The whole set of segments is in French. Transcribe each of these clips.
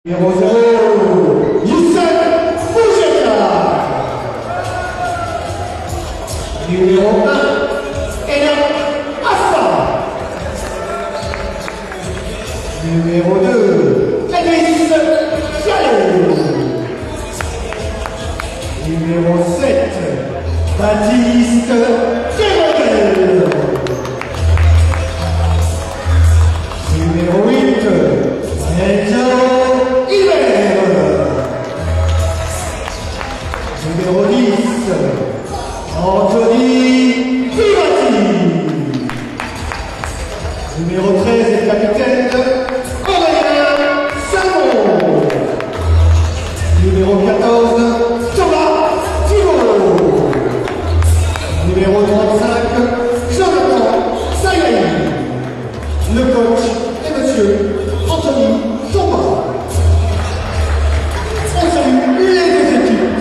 Numéro 0, Youssef Boujeka. Numéro 1, Enan Affa. Numéro 2, Edris Diallo. Numéro 7, Baptiste Kerogel. Numéro 8, Enzo Hiver. Numéro 10, Anthony Pirati. Numéro 13 est capitaine Aurélien Salmon. Numéro 14, Thomas Thibault. Numéro 35, Jonathan Sayaï. Le coach est monsieur Anthony Thomas. On salue les deux équipes.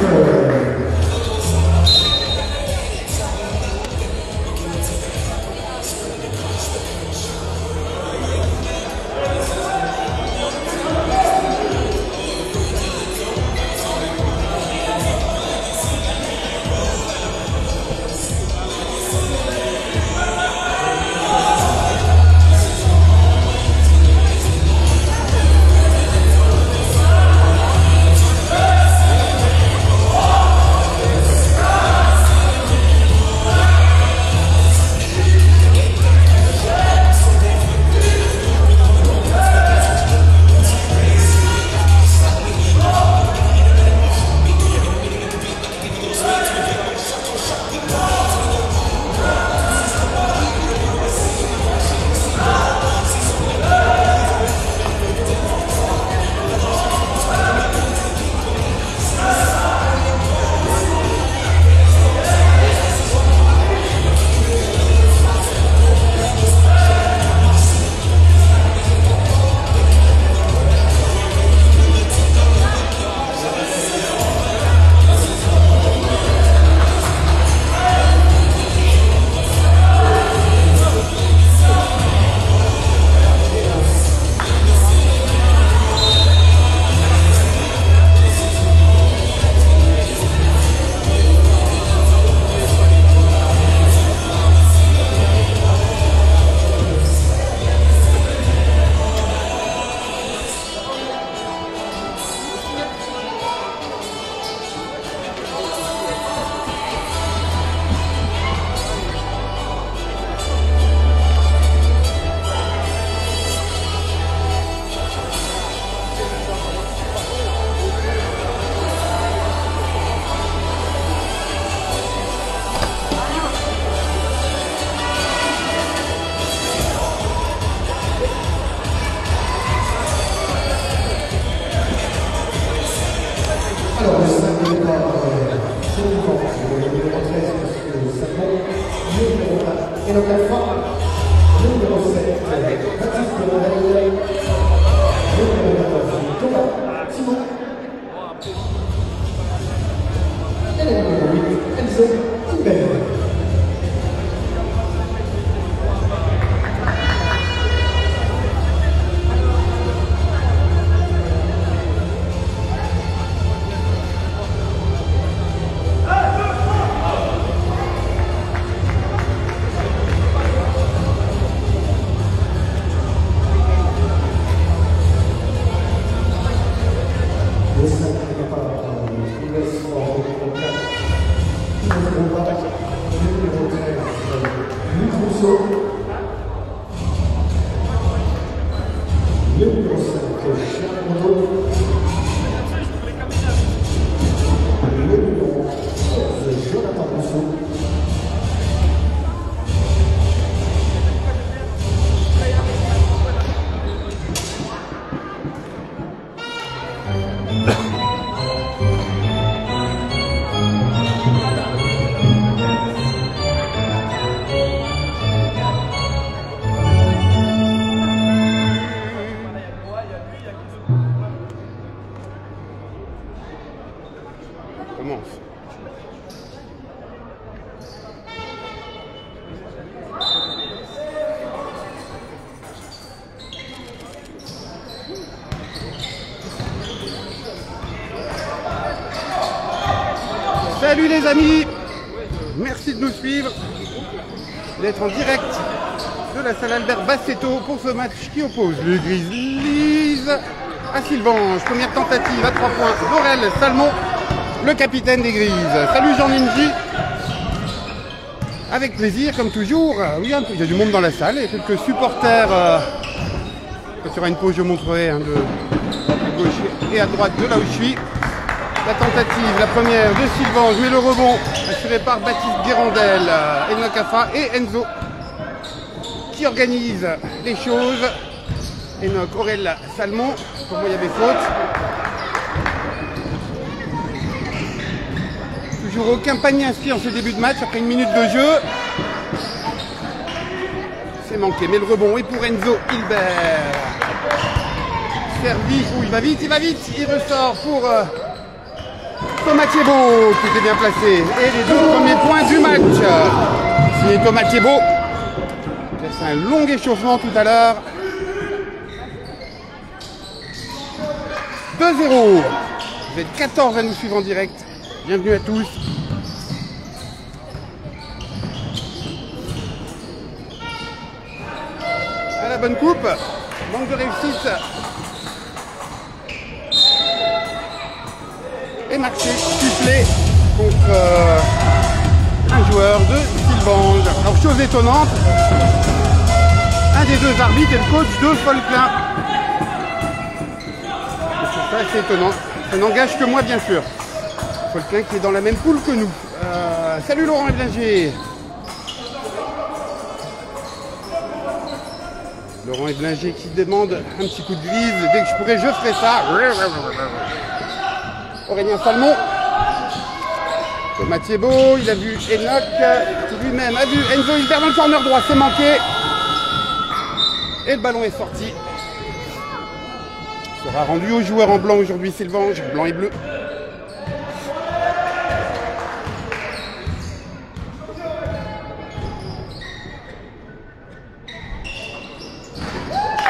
Alors, le 5 départ, c'est le numéro 13, monsieur Salmon, le numéro 1, Enoch Alpha, le numéro 7, Baptiste Kerogel, le numéro 14, Thomas Thibault, et le numéro 8, Enzo Hiver. Le numéro 5, Charles. Le numéro 11, Jonathan Rousseau. Commence. Salut les amis, merci de nous suivre, d'être en direct de la salle Albert Bassetto pour ce match qui oppose le Grizzlies à Sylvange. Première tentative à 3 points d'Aurel Salmon, le capitaine des Grises. Salut Jean Ninji, avec plaisir comme toujours. Oui, il y a du monde dans la salle, il y a quelques supporters. Quand il y aura une pause, je montrerai de gauche et à droite de là où je suis. La tentative, la première de Sylvange, mais le rebond assuré par Baptiste Guérandel, Enoch Afra et Enzo qui organisent les choses. Enoch, Aurel Salmon, pour moi il y avait faute. Toujours aucun panier inscrit en ce début de match après 1 minute de jeu. C'est manqué, mais le rebond est pour Enzo Hilbert. Servi, il va vite, il ressort pour Thomas Thiébaut, qui était bien placé. Et les 2 premiers points du match. C'est Thomas Thiébaut. C'est un long échauffement tout à l'heure. 2-0. Vous êtes 14 à nous suivre en direct. Bienvenue à tous. À la bonne coupe. Manque de réussite. Et marqué, sifflé contre un joueur de Sylvange. Alors, chose étonnante, un des 2 arbitres est le coach de Folklin. Ça, c'est étonnant. Ça n'engage que moi, bien sûr. Folklin qui est dans la même poule que nous. Salut Laurent Eblinger. Laurent Eblinger qui demande un petit coup de grise. Dès que je pourrais, je ferai ça. Aurélien Salmon. Thomas Thiébaut, il a vu Enoch, qui lui-même a vu Enzo Hilbert dans le corner droit, c'est manqué. Et le ballon est sorti. Il sera rendu aux joueurs en blanc aujourd'hui, Sylvange, blanc et bleu.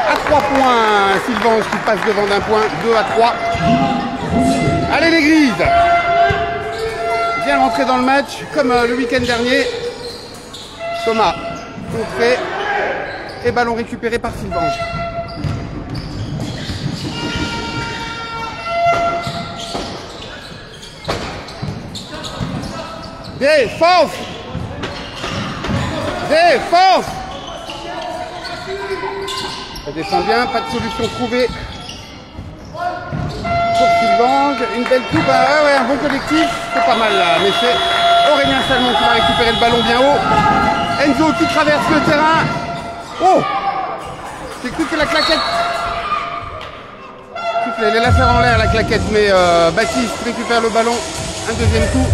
À 3 points, Sylvange qui passe devant d'un point, 2-3. Allez les Grises, bien rentré dans le match comme le week-end dernier. Thomas contré et ballon récupéré par Sylvange. Défense, défense. Ça descend bien, pas de solution trouvée. Pour Sylvange, une belle coupe, ouais, un bon collectif, c'est pas mal là, mais c'est Aurélien Salmon qui va récupérer le ballon bien haut. Enzo qui traverse le terrain. Oh, j'ai cru que la claquette, il allait la faire en l'air la claquette, mais Baptiste récupère le ballon, un deuxième coup.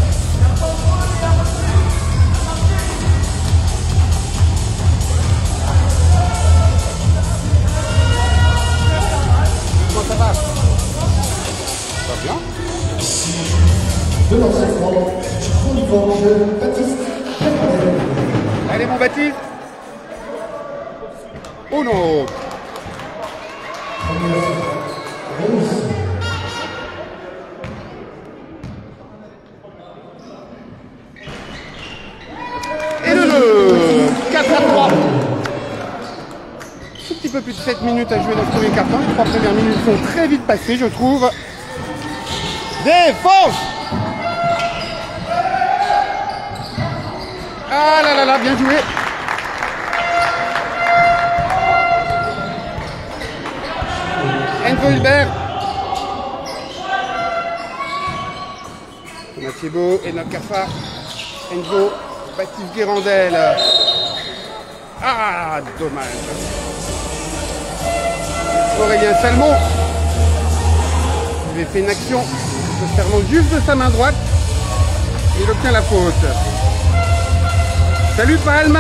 Comment ça va? Bien. De l'enseignement, Sylvange, Baptiste Guérandel. Allez mon Baptiste. Oh non. Et le 4-3. Un petit peu plus de 7 minutes à jouer dans ce premier quart-temps. Les 3 premières minutes sont très vite passées, je trouve. Défense! Ah là là là, bien joué! Enzo Hilbert. Thomas Thiébaut, Enoch Afra, Enzo, Baptiste Guérandel. Ah, dommage. Aurélien Salmon. Il avait fait une action se servant juste de sa main droite. Et il obtient la faute. Salut Palme,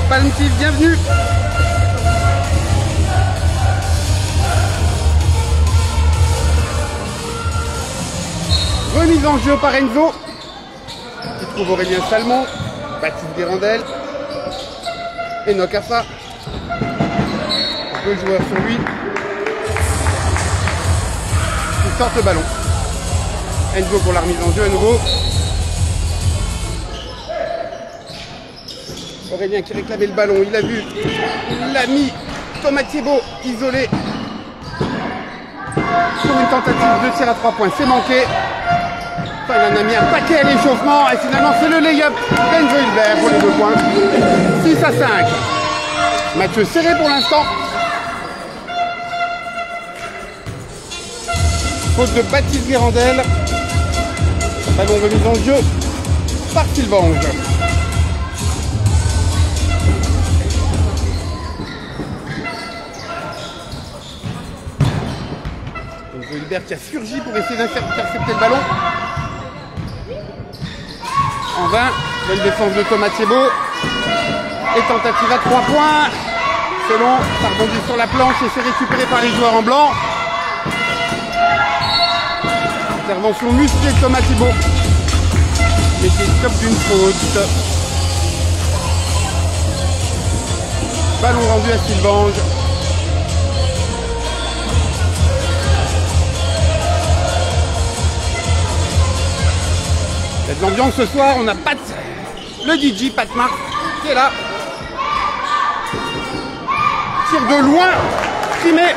Palme Team, bienvenue. Remise en jeu par Enzo, qui trouve Aurélien Salmon, Baptiste Guérandel, Enoch Afra. 2 joueurs sur lui. Il sort le ballon. Enzo pour la remise en jeu à nouveau. Aurélien qui réclamait le ballon, il a vu l'ami Tomatiebo isolé sur une tentative de tir à 3 points. C'est manqué. Enfin, il en a mis un paquet à l'échauffement et finalement c'est le lay-up d'Enzo Hilbert pour les 2 points. 6 à 5. Match serré pour l'instant. Faute de Baptiste Guérandel. Ballon remis en jeu par Sylvange. Enzo Hilbert qui a surgi pour essayer d'intercepter le ballon. En vain, bonne défense de Tomatiebo. Et tentative à 3 points. C'est long, ça rebondit sur la planche et c'est récupéré par les joueurs en blanc. Intervention musclée de Tomatiebo. Mais c'est le top d'une faute. Ballon rendu à Sylvange. Il y a de l'ambiance ce soir, on a Pat, le DJ Pat Marc qui est là. Tire de loin, primé,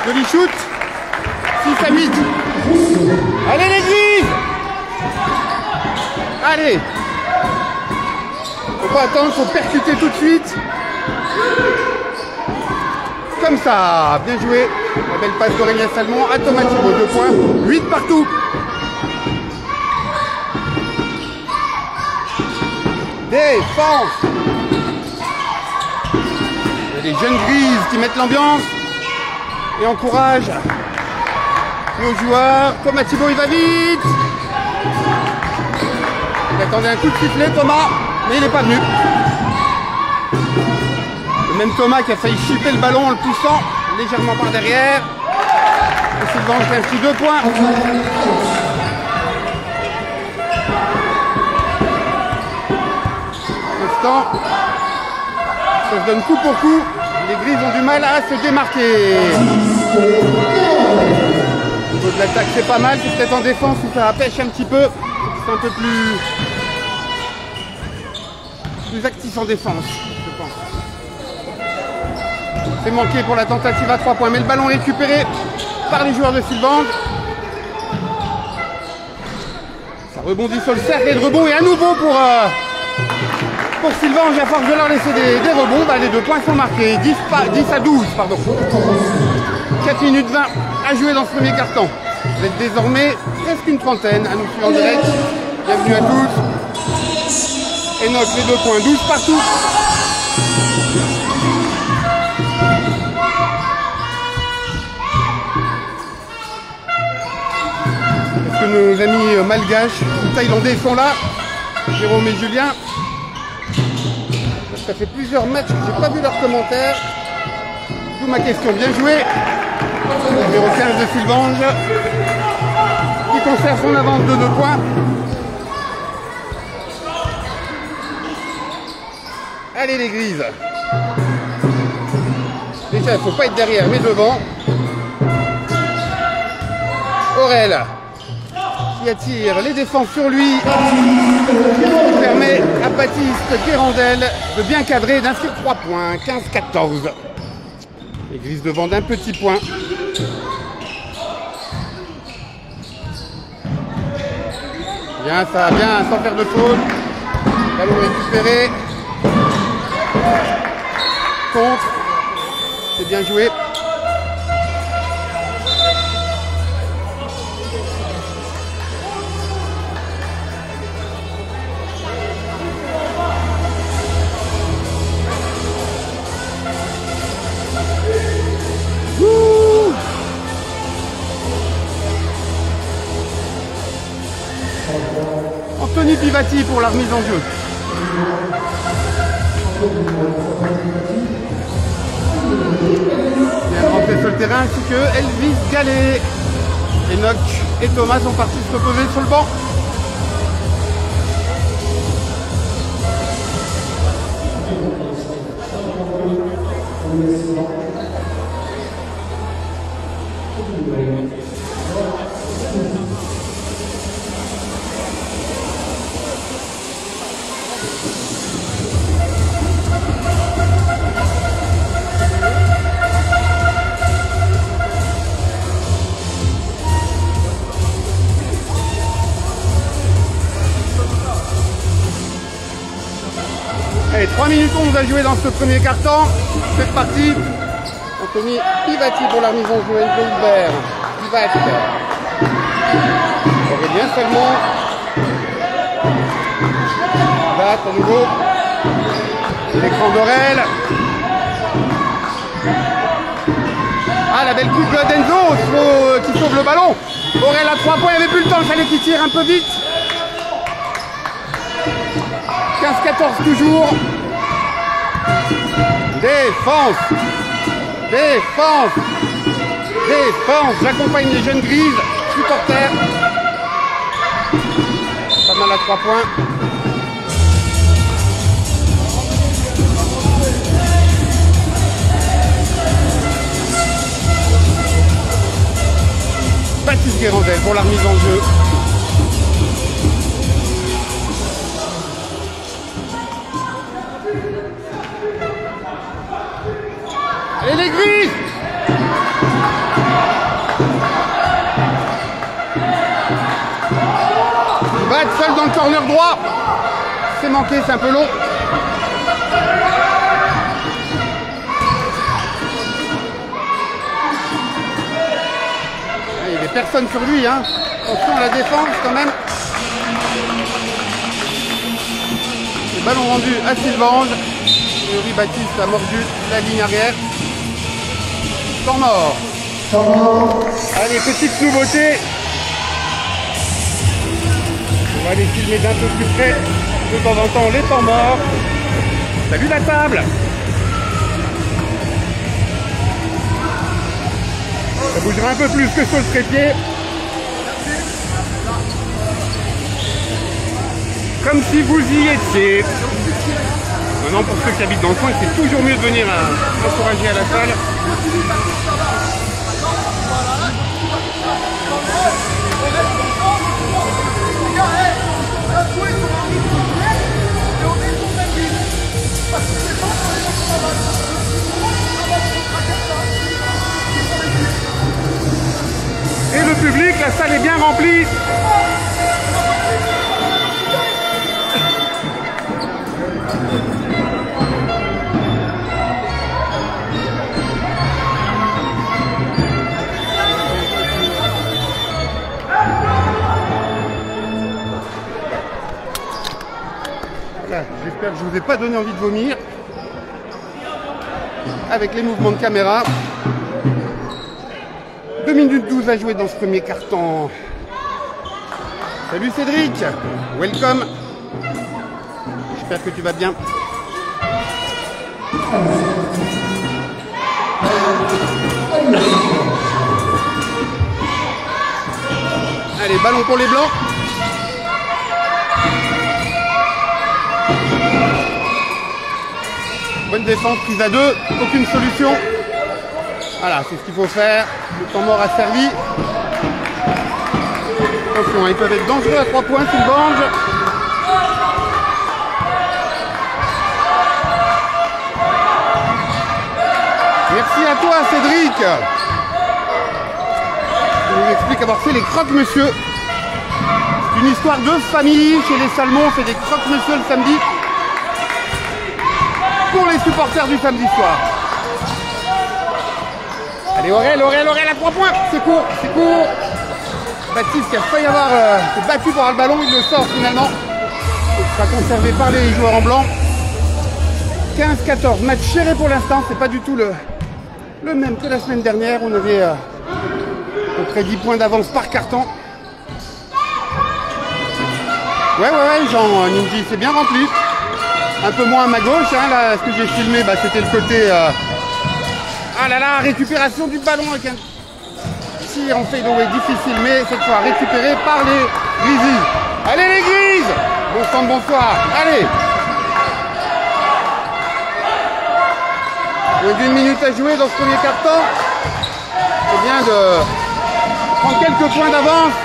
joli shoot, 6 à 8. Allez l'église! Allez! Faut pas attendre, faut percuter tout de suite. Comme ça, bien joué. La belle passe d'Aurélien Salmon à Tomatiebo, 2 points, 8 partout. Défense! Il y a des jeunes grises qui mettent l'ambiance et encouragent nos joueurs. Tomatiebo, il va vite! Il attendait un coup de sifflet, Thomas, mais il n'est pas venu. Le même Thomas qui a failli chipper le ballon en le poussant légèrement par derrière. Et Sylvange inscrit 2 points. Ça se donne coup pour coup. Les Grises ont du mal à se démarquer. Au niveau de l'attaque, c'est pas mal. C'est peut-être en défense où ça pêche un petit peu. C'est un peu plus actif en défense, je pense. C'est manqué pour la tentative à 3 points. Mais le ballon est récupéré par les joueurs de Sylvange. Ça rebondit sur le cercle et le rebond est à nouveau pour Sylvange, à force de leur laisser des rebonds, les 2 points sont marqués. 10 à 12, pardon. 4 minutes 20 à jouer dans ce premier carton. Vous êtes désormais presque une trentaine à nous suivre en direct. Bienvenue à tous. Et note les 2 points, 12 partout. Est-ce que nos amis malgaches ou thaïlandais sont là? Jérôme et Julien. Ça fait plusieurs matchs que j'ai pas vu leurs commentaires. D'où ma question. Bien joué. Numéro 15 de Sylvange qui conserve son avance de 2 points. Allez les Grises. Déjà, il ne faut pas être derrière, mais devant. Aurel qui attire les défenses sur lui. Qui permet à Baptiste Guérandel de bien cadrer, d'inscrire 3 points. 15-14. Les Grises devant d'un petit point. Bien, ça va bien, sans faire de faute. Ballon récupéré. Contre. C'est bien joué. Anthony Pivati pour la remise en jeu. Bien rentré sur le terrain ainsi que Elvis Gallet. Enoch et Thomas sont partis se reposer sur le banc. 3 minutes 11 à jouer dans ce premier quart-temps. C'est parti. Anthony Pivati pour la mise en jeu. Enzo Hubert. Pivati. Aurélien Salmon. Bat à nouveau. L'écran d'Aurel. Ah, la belle coupe d'Enzo qui sauve le ballon. Aurel à 3 points, il n'y avait plus le temps, il fallait qu'il tire un peu vite. 15-14 toujours. Défense. Défense. Défense. J'accompagne les jeunes grises. Supporters. Pas mal à 3 points. Baptiste Guérandel pour la remise en jeu. Allez les grises! Il va être seul dans le corner droit. C'est manqué, c'est un peu long. Il n'y avait personne sur lui, hein. Attention à la défense quand même. Le ballon rendu à Sylvange. Henri Baptiste a mordu la ligne arrière. Temps mort. Allez, petite nouveauté. On va les filmer d'un peu plus près. De temps en temps, les temps morts. Salut la table. Ça bougera un peu plus que sur le trépied. Comme si vous y étiez. Maintenant, pour ceux qui habitent dans le coin, c'est toujours mieux de venir encourager à la salle. Et le public, la salle est bien remplie. Voilà, j'espère que je ne vous ai pas donné envie de vomir avec les mouvements de caméra. 2 minutes 12 à jouer dans ce premier carton. Salut Cédric, welcome. J'espère que tu vas bien. Allez, ballon pour les blancs. Bonne défense, prise à 2, aucune solution. Voilà, c'est ce qu'il faut faire. Le temps mort a servi. Attention, ils peuvent être dangereux à 3 points s'ils bandent. Merci à toi, Cédric. Je vous explique avoir fait les croque-monsieur. C'est une histoire de famille. Chez les Salmons, on fait des croque-monsieur le samedi. Pour les supporters du samedi soir. Allez, Aurel à 3 points. C'est court, c'est court. Baptiste qui a failli avoir battu pour le ballon, il le sort finalement. Il sera conservé par les joueurs en blanc. 15-14, match serré pour l'instant, c'est pas du tout le même que la semaine dernière. On avait à peu près 10 points d'avance par carton. Ouais, Jean Ninji, c'est bien rempli. Un peu moins à ma gauche, hein, là, ce que j'ai filmé, bah, c'était le côté... Ah là là, récupération du ballon avec un tir en fadeaway difficile, mais cette fois récupéré par les Grizzlies. Allez les Grises! Bonsoir, allez! Il y a 1 minute à jouer dans ce premier quart-temps. C'est bien de prendre quelques points d'avance,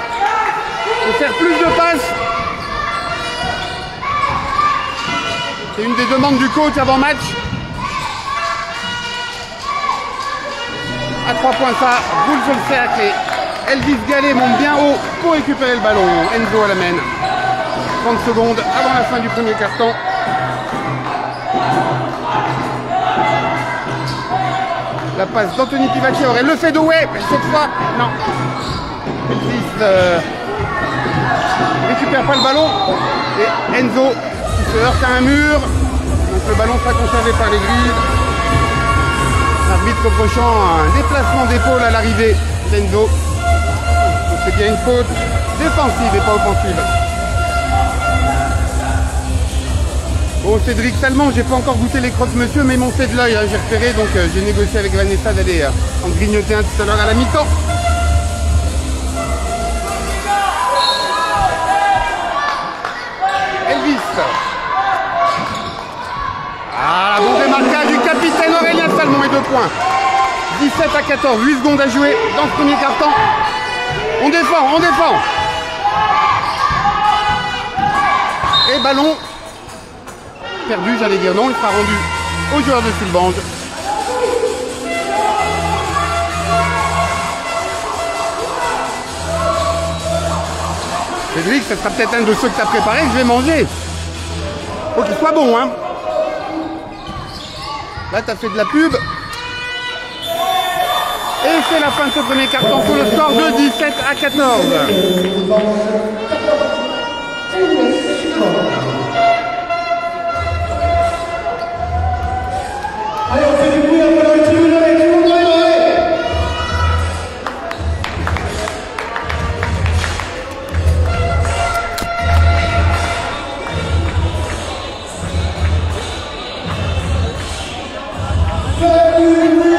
de faire plus de passes. C'est une des demandes du coach avant match. À 3 points ça, roule sur le cercle et Elvis Gallet monte bien haut pour récupérer le ballon. Enzo à la main. 30 secondes avant la fin du premier carton. La passe d'Anthony Pivati aurait le fait d'Oué, mais cette fois, non. Elvis récupère pas le ballon. Et Enzo qui se heurte à un mur. Donc le ballon sera conservé par les Grises. L'arbitre reprochant un déplacement d'épaule à l'arrivée d'Enzo. Donc c'est bien une faute défensive et pas offensive. Bon, Cédric Salmon, j'ai pas encore goûté les croque-monsieur, mais mon fait de l'œil, hein, j'ai repéré, donc j'ai négocié avec Vanessa d'aller en grignoter un tout à l'heure à la mi-temps. Elvis. Ah, bon démarquage du capitaine Aurélien Salmon et 2 points. 17 à 14, 8 secondes à jouer dans ce premier quart-temps. On défend, on défend. Et ballon perdu, j'allais dire non, il sera rendu aux joueurs de Sylvange. Cédric, ce sera peut-être un de ceux que tu as préparé que je vais manger. Faut qu'il soit bon, hein. Là, tu as fait de la pub. Et c'est la fin de ce premier carton sur le score de 17 à 14. Allez, on fait du bruit, on va dans les tribunes, allez, tout le monde dans les oreilles. Faites du bruit.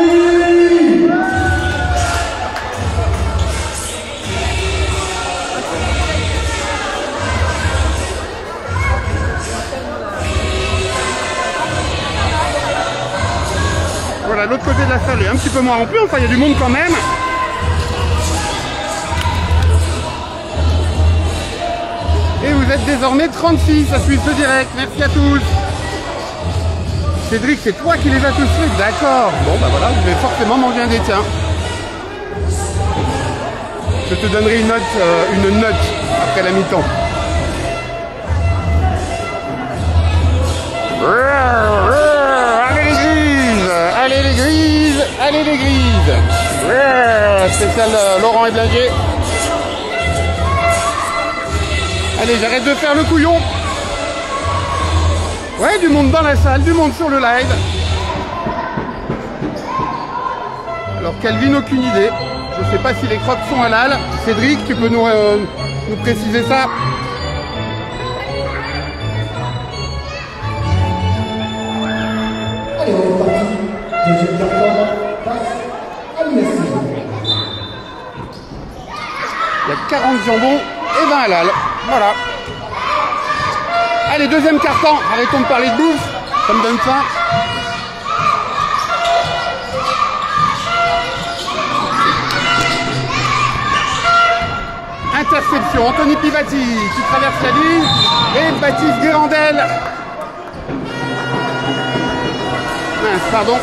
Voilà, l'autre côté de la salle est un petit peu moins rempli, enfin il y a du monde quand même. Et vous êtes désormais 36 à suivre ce direct, merci à tous. Cédric, c'est toi qui les as tous faits, d'accord. Bon bah voilà, je vais forcément manger un des tiens. Je te donnerai une note après la mi-temps. Allez les Grises, allez les Grises, allez les Grises. Spécial Laurent et Blaguet. Allez, j'arrête de faire le couillon. Ouais, du monde dans la salle, du monde sur le live. Alors Calvin, aucune idée. Je ne sais pas si les crocs sont halal. Cédric, tu peux nous préciser ça? Allez, on est parti. Deuxième carton, passe à l'USC. Il y a 40 jambons et 20 halal. Voilà. Allez, deuxième carton. Arrêtons de parler de bouffe. Ça me donne faim. Interception. Anthony Pivati qui traverse la ligne. Et Baptiste Guérandel. Mince, pardon.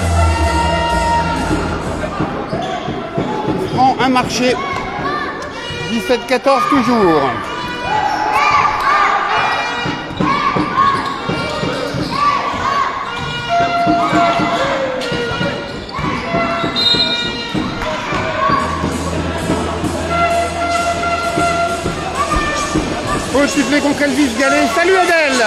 Il prend un marché. 17-14 toujours. Faut siffler contre Elvis Gallet. Salut Adèle.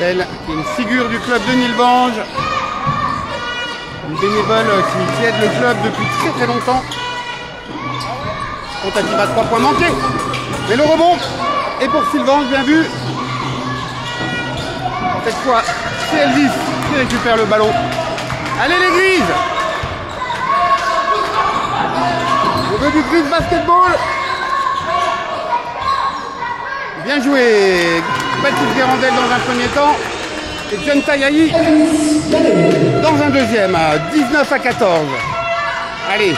Elle qui est une figure du club de Nilvange, une bénévole qui aide le club depuis très très longtemps. Tentative à 3 points manqués, mais le rebond est pour Sylvange, bien vu. Cette fois, c'est Elvis qui récupère le ballon. Allez les Grises! On veut du Grise basketball. Bien joué, Baptiste Guérandel dans un premier temps et John Tayahi dans un deuxième, 19 à 14. Allez,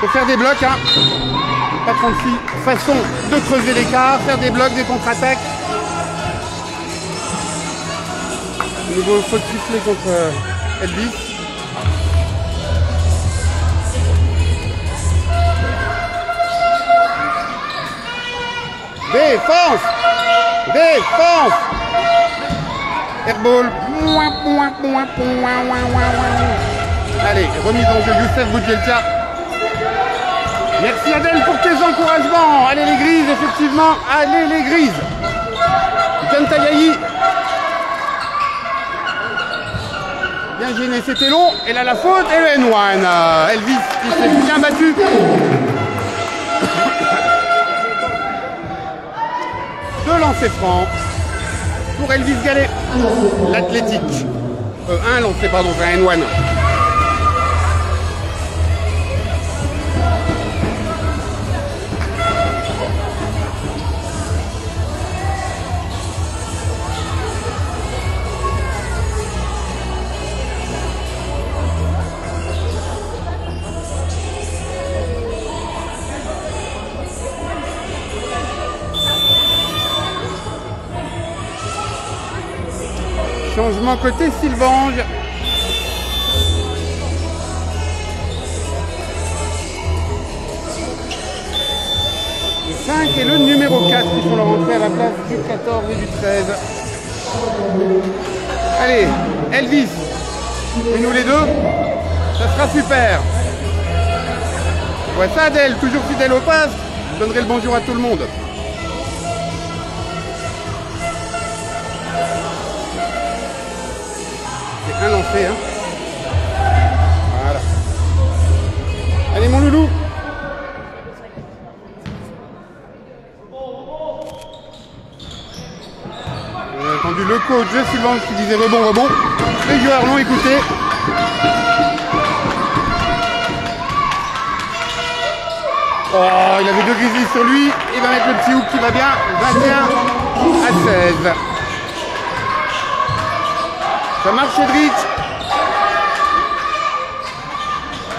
faut faire des blocs, hein. Pas 36 façon de creuser l'écart, faire des blocs, des contre-attaques. Nouveau faute sifflé contre Elvis. Défense! Défense! Airball. Allez, remise en jeu, Youssef Boudjelcha. Merci Adèle pour tes encouragements. Allez les grises, effectivement. Allez les grises. John Tayayi. Bien gêné, c'était long. Et là la faute. Et le N1. Elvis qui s'est bien battu. Deux lancers francs pour Elvis Gallet, l'athlétique. Un lancé, pardon, c'est un N1. Changement côté Sylvange. Le 5 et le numéro 4 qui font leur entrée à la place du 14 et du 13. Allez, Elvis, et nous les deux, ça sera super. Ouais, ça Adèle, toujours fidèle au pass, je donnerai le bonjour à tout le monde. Un lancé, hein. Voilà. Allez mon loulou. On a entendu le coach de Sylvain qui disait rebond, rebond. Les joueurs l'ont écouté. Oh, il avait deux grizzlies sur lui. Il va mettre le petit hook qui va bien. 21 à 16. Ça marche Cédric.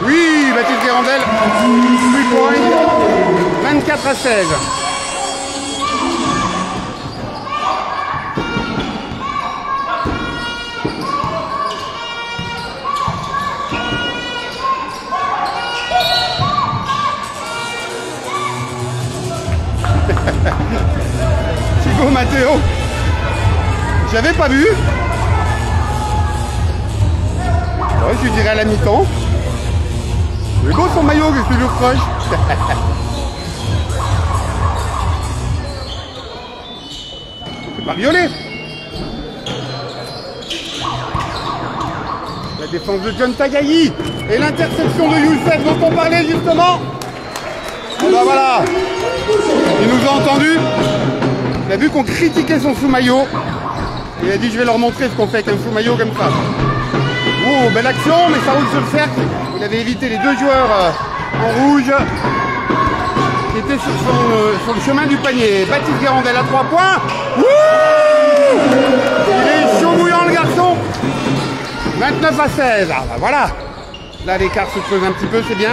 Oui, Baptiste Guérandel. 3 points. 24 à 16. Thibaut Matteo. J'avais pas vu. Ouais, je dirais à la mi-temps. Il est beau son maillot que je lui reproche. C'est pas violet. La défense de John Tayayi et l'interception de Youssef dont on parlait justement. Et ben voilà. Il nous a entendus. Il a vu qu'on critiquait son sous-maillot. Il a dit je vais leur montrer ce qu'on fait avec un sous-maillot comme ça. Oh, belle action, mais ça roule sur le cercle. Il avait évité les deux joueurs en rouge qui étaient sur le chemin du panier. Baptiste Guérandel à 3 points. Wouh, il est chaud bouillant le garçon. 29 à 16. Ah bah voilà. Là l'écart se creuse un petit peu, c'est bien.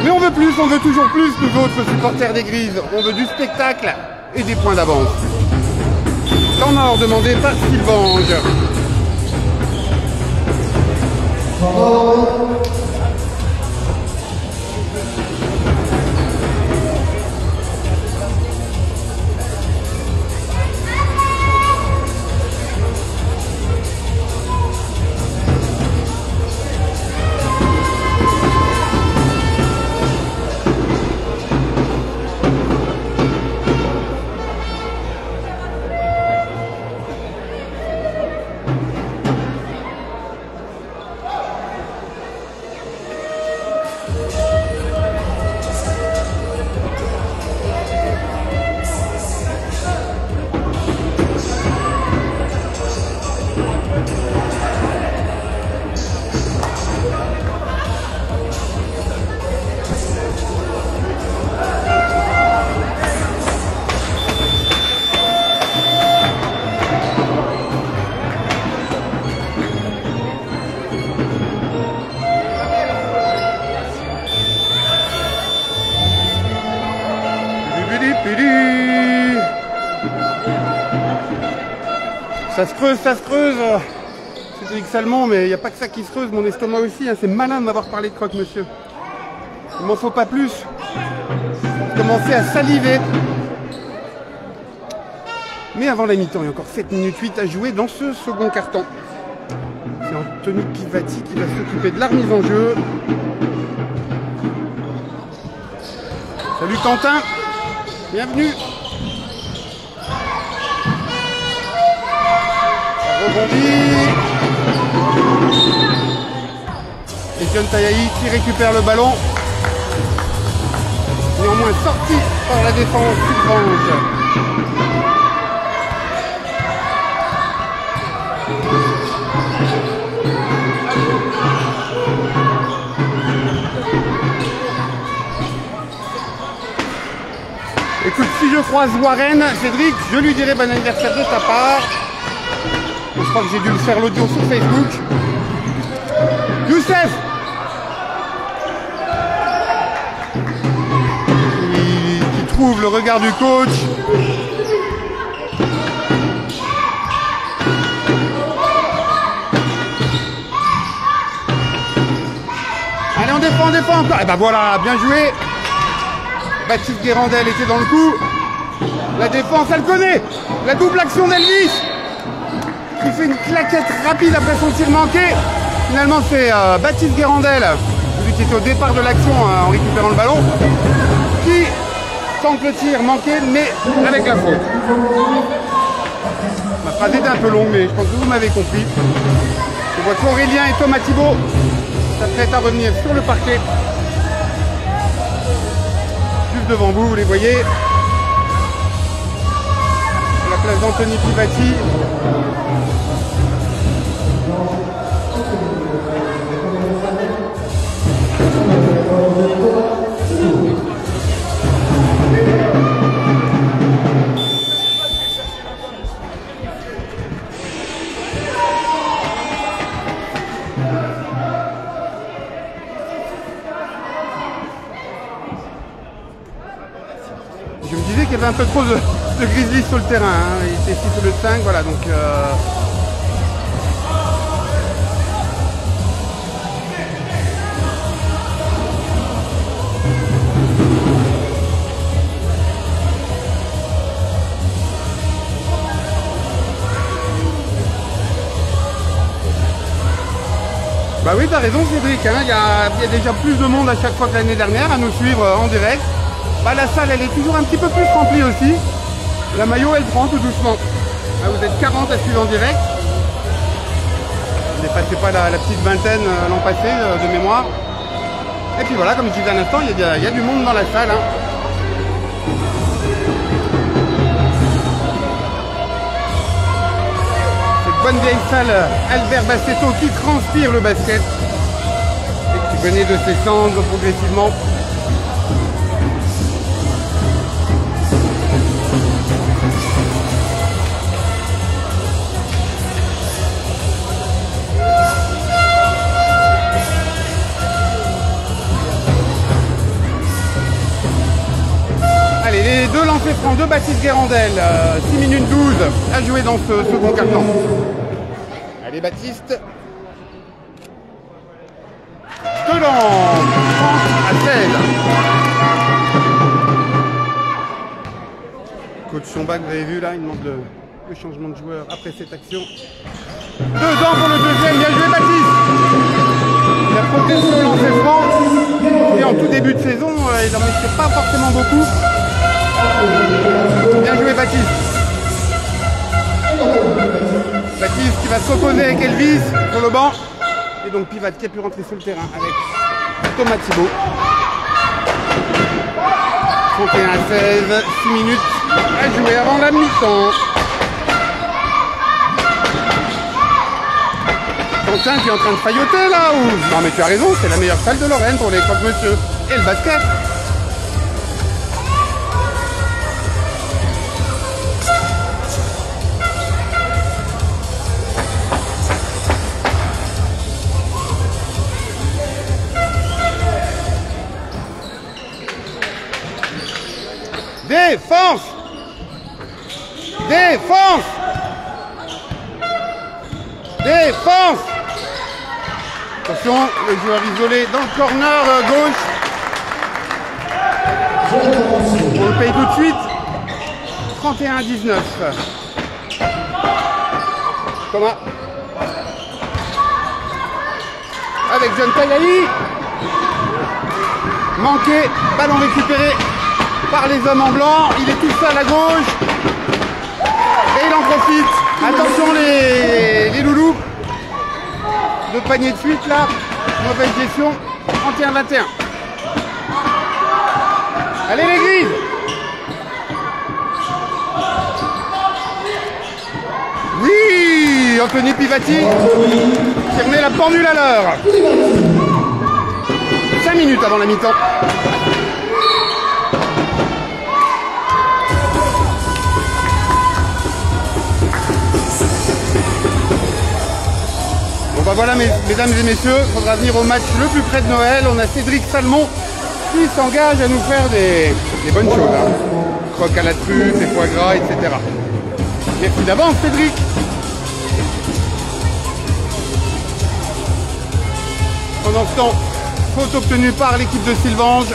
Mais on veut plus, on veut toujours plus, nous autres supporters des Grises. On veut du spectacle et des points d'avance. Temps mort demandé par Sylvange. Ça se creuse, ça se creuse. C'était X Salmon, mais il n'y a pas que ça qui se creuse, mon estomac aussi. Hein. C'est malin de m'avoir parlé de croque-monsieur. Il m'en faut pas plus. J'ai commencé à saliver. Mais avant la mi-temps, il y a encore 7 minutes 8 à jouer dans ce second carton. C'est Anthony Pivati qui va s'occuper de la remise en jeu. Salut Quentin, bienvenue. Ça rebondit. Et John Tayahi qui récupère le ballon. Néanmoins sorti par la défense Sud-Branche. Écoute, si je croise Warren, Cédric, je lui dirai bon anniversaire de ta part. Je crois que j'ai dû le faire l'audio sur Facebook. Youssef qui trouve le regard du coach. Allez, on défend encore. Et ben voilà, bien joué. Baptiste Guérandel était dans le coup. La défense, elle connaît. La double action d'Elvis qui fait une claquette rapide après son tir manqué. Finalement, c'est Baptiste Guérandel, celui qui était au départ de l'action en récupérant le ballon, qui tente le tir manqué, mais avec la faute. Ma phrase était un peu longue, mais je pense que vous m'avez compris. Je vois qu'Aurélien et Thomas Thibault s'apprêtent à revenir sur le parquet. Juste devant vous, vous les voyez. La place d'Anthony Pivati. Je me disais qu'il y avait un peu trop de Grizzlies sur le terrain, hein. Il était 6 au lieu de 5, voilà, donc bah oui, t'as raison Cédric, hein. Il y a déjà plus de monde à chaque fois que l'année dernière à nous suivre en direct. Bah, la salle, elle est toujours un petit peu plus remplie aussi. La maillot, elle prend tout doucement. Là, vous êtes 40 à suivre en direct. Vous dépassez pas la petite vingtaine l'an passé de mémoire. Et puis voilà, comme je disais à l'instant, il y a du monde dans la salle. Hein. Cette bonne vieille salle Albert Bassetto qui transpire le basket. Et qui venait de ses cendres progressivement. Les deux lancers francs de Baptiste Guérandel, 6 minutes 12 à jouer dans ce second carton. Allez Baptiste. Delan, 30 à 16. Coach Chombac, vous avez vu là, il demande le changement de joueur après cette action. 2 ans pour le deuxième, bien joué Baptiste. Il a progressé au lancer franc. Et en tout début de saison, il n'en mettait pas forcément beaucoup. Bien joué Baptiste. Baptiste qui va s'opposer avec Elvis sur le banc. Et donc Pivat qui a pu rentrer sur le terrain avec Thomas Thibault. 31 à 16, 6 minutes à jouer avant la mi-temps. Quentin qui est en train de failloter là ou... Non mais tu as raison, c'est la meilleure salle de Lorraine pour les croque-monsieur et le basket. Défense! Défense! Défense! Attention, le joueur isolé dans le corner gauche. On le paye tout de suite. 31-19. Thomas. Avec John Tayahi. Manqué. Ballon récupéré par les hommes en blanc. Il est tout seul à gauche. Et il en profite. Attention les loulous. Deux paniers de suite là. Mauvaise gestion. 31-21. Allez les grises. Oui, Anthony Pivati qui remet la pendule à l'heure. 5 minutes avant la mi-temps. Bon bah voilà mesdames et messieurs, il faudra venir au match le plus près de Noël. On a Cédric Salmon qui s'engage à nous faire des bonnes choses. Hein. Croque à la truffe, des foie gras, etc. Merci d'avance Cédric. Pendant ce temps, faute obtenue par l'équipe de Sylvange.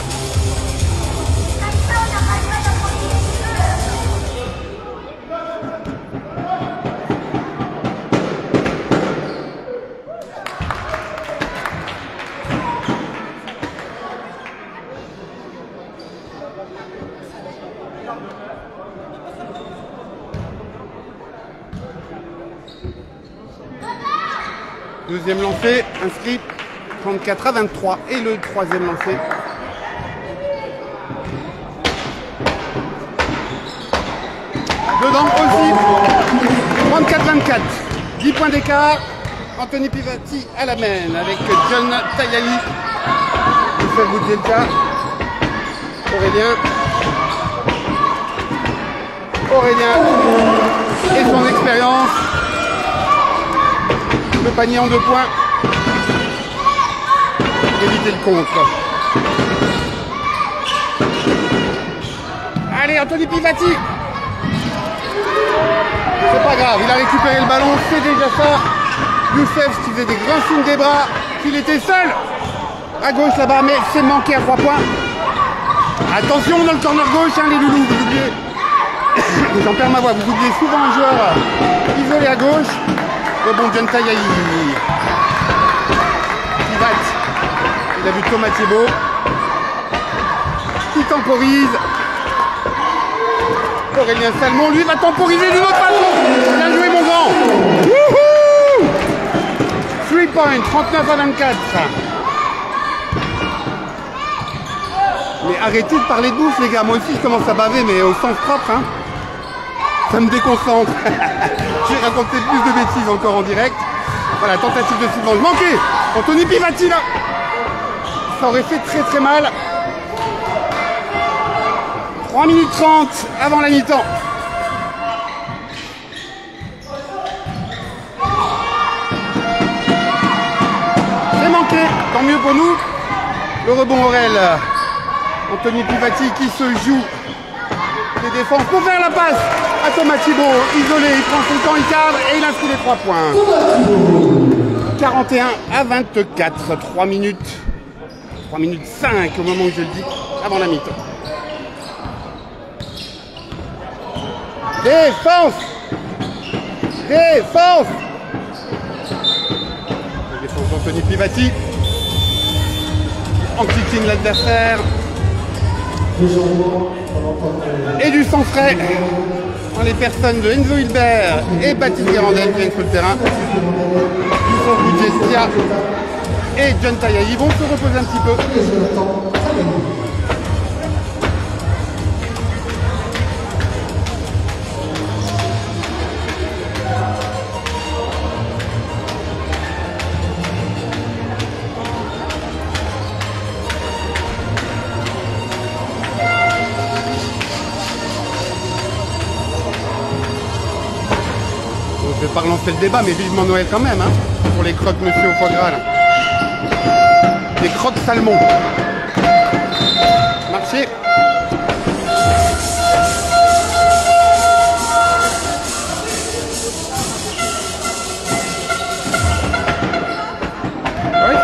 Deuxième lancé, inscrit 34-23 et le troisième lancé. Dedans aussi, 34-24, 10 points d'écart. Anthony Pivati à la main avec John Tayahi, Youssef Boudjelka, Aurélien et son expérience. Le panier en 2 points. Éviter le contre. Allez, Anthony Pivati. C'est pas grave, il a récupéré le ballon, c'est déjà ça. Youssef qui faisait des grands signes des bras, qu'il était seul. À gauche là-bas, mais c'est manqué à 3 points. Attention dans le corner gauche, hein, les loulous, vous oubliez. J'en perds ma voix, vous oubliez souvent un joueur isolé à gauche. Bon, John Tayahi. Il a vu Thomas Thibault qui temporise. Aurélien Salmon, lui, va temporiser d'une autre façon. Bien joué, mon grand. Wouhou! 3 points, 39-24. Mais arrêtez de parler de bouffe, les gars. Moi aussi, je commence à baver, mais au sens propre. Hein. Ça me déconcentre. J'ai raconté plus de bêtises encore en direct. Voilà, tentative de Sylvange manquée. Anthony Pivati là. Ça aurait fait très très mal. 3 minutes 30 avant la mi-temps. C'est manqué, tant mieux pour nous. Le rebond Aurel. Anthony Pivati qui se joue les défenses pour faire la passe à Thomas Thibault, isolé, il prend son temps, il cadre et il inscrit les 3 points. 41-24, 3 minutes 5 au moment où je le dis, avant la mi-temps. Défense! Défense! Défense d'Anthony Pivati. Enquiquine l'adversaire. Et du sang frais dans les personnes de Enzo Hilbert et Baptiste Guérandel qui viennent sur le terrain. Youssef Boudjelka et John Tayahi vont se reposer un petit peu. Je vais pas relancer le débat, mais vivement Noël quand même, hein, pour les croques monsieur au foie gras, là. Les croques Salmon. Marché.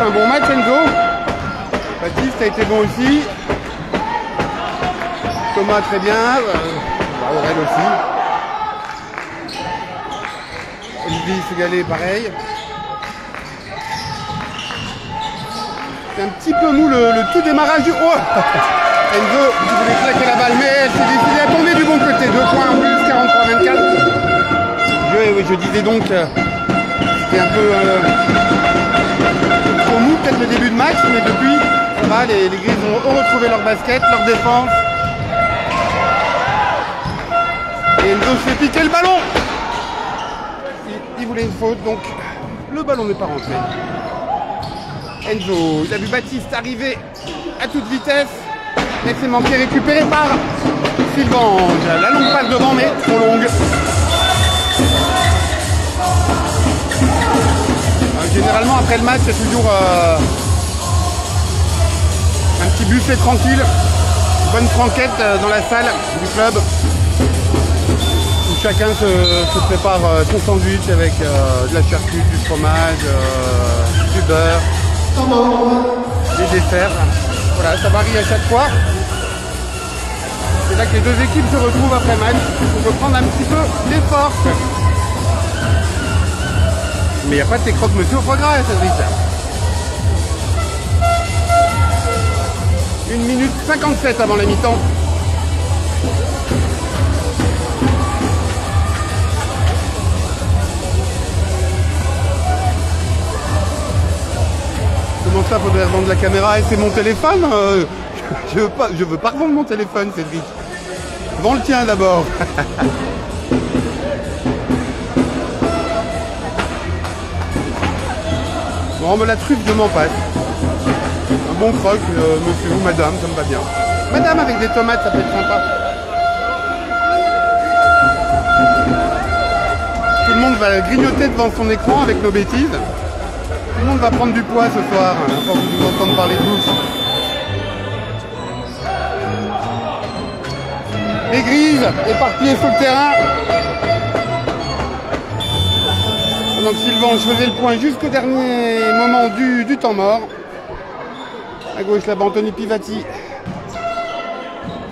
un bon match, Enzo. Baptiste a été bon aussi. Thomas très bien. Aurel aussi. Olivier Segalé pareil. C'est un petit peu mou le tout démarrage du... Oh Enzo qui voulait claquer la balle, mais elle s'est décidée à tomber du bon côté. 2 points en plus, 43-24. Je disais donc, c'était un peu trop mou peut-être le début de match, mais depuis, ça va, les Grises ont retrouvé leur basket, leur défense. Et Enzo se fait piquer le ballon. Il voulait une faute, donc le ballon n'est pas rentré. Enzo, il a vu Baptiste arriver à toute vitesse, mais c'est manqué, récupéré par Sylvange. La longue passe devant, mais trop longue. Généralement, après le match, il y a toujours un petit buffet tranquille, une bonne franquette dans la salle du club, où chacun se prépare son sandwich avec de la charcuterie, du fromage, du beurre. Les desserts, voilà, ça varie à chaque fois. C'est là que les deux équipes se retrouvent après match pour reprendre un petit peu les forces. Mais il n'y a pas de tes croque-monsieur au foie gras, Cédric. 1 minute 57 avant la mi-temps. Comment ça, faudrait revendre la caméra et c'est mon téléphone je veux pas revendre mon téléphone, Cédric. Vends le tien d'abord. Bon, mais la truffe, je m'en passe. Un bon croque, monsieur ou madame, ça me va bien. Madame avec des tomates, ça peut être sympa. Tout le monde va grignoter devant son écran avec nos bêtises. Tout le monde va prendre du poids ce soir, hein, quand vous nous entendez parler de bouffe. Les Grises éparpillées sur le terrain. Donc Sylvange faisait le point jusqu'au dernier moment du temps mort. À gauche là-bas, Anthony Pivati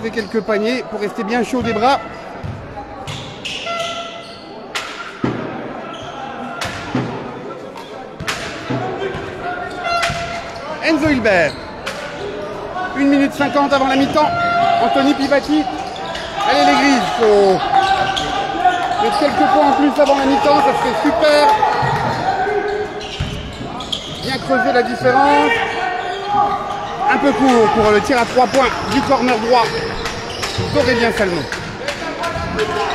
fait quelques paniers pour rester bien chaud des bras. Enzo Hilbert. 1 minute 50 avant la mi-temps. Anthony Pivati. Allez les Grises, faut mettre quelques points en plus avant la mi-temps, ça serait super. Bien creuser la différence. Un peu court pour le tir à 3 points du corner droit d'Aurélien Salmon.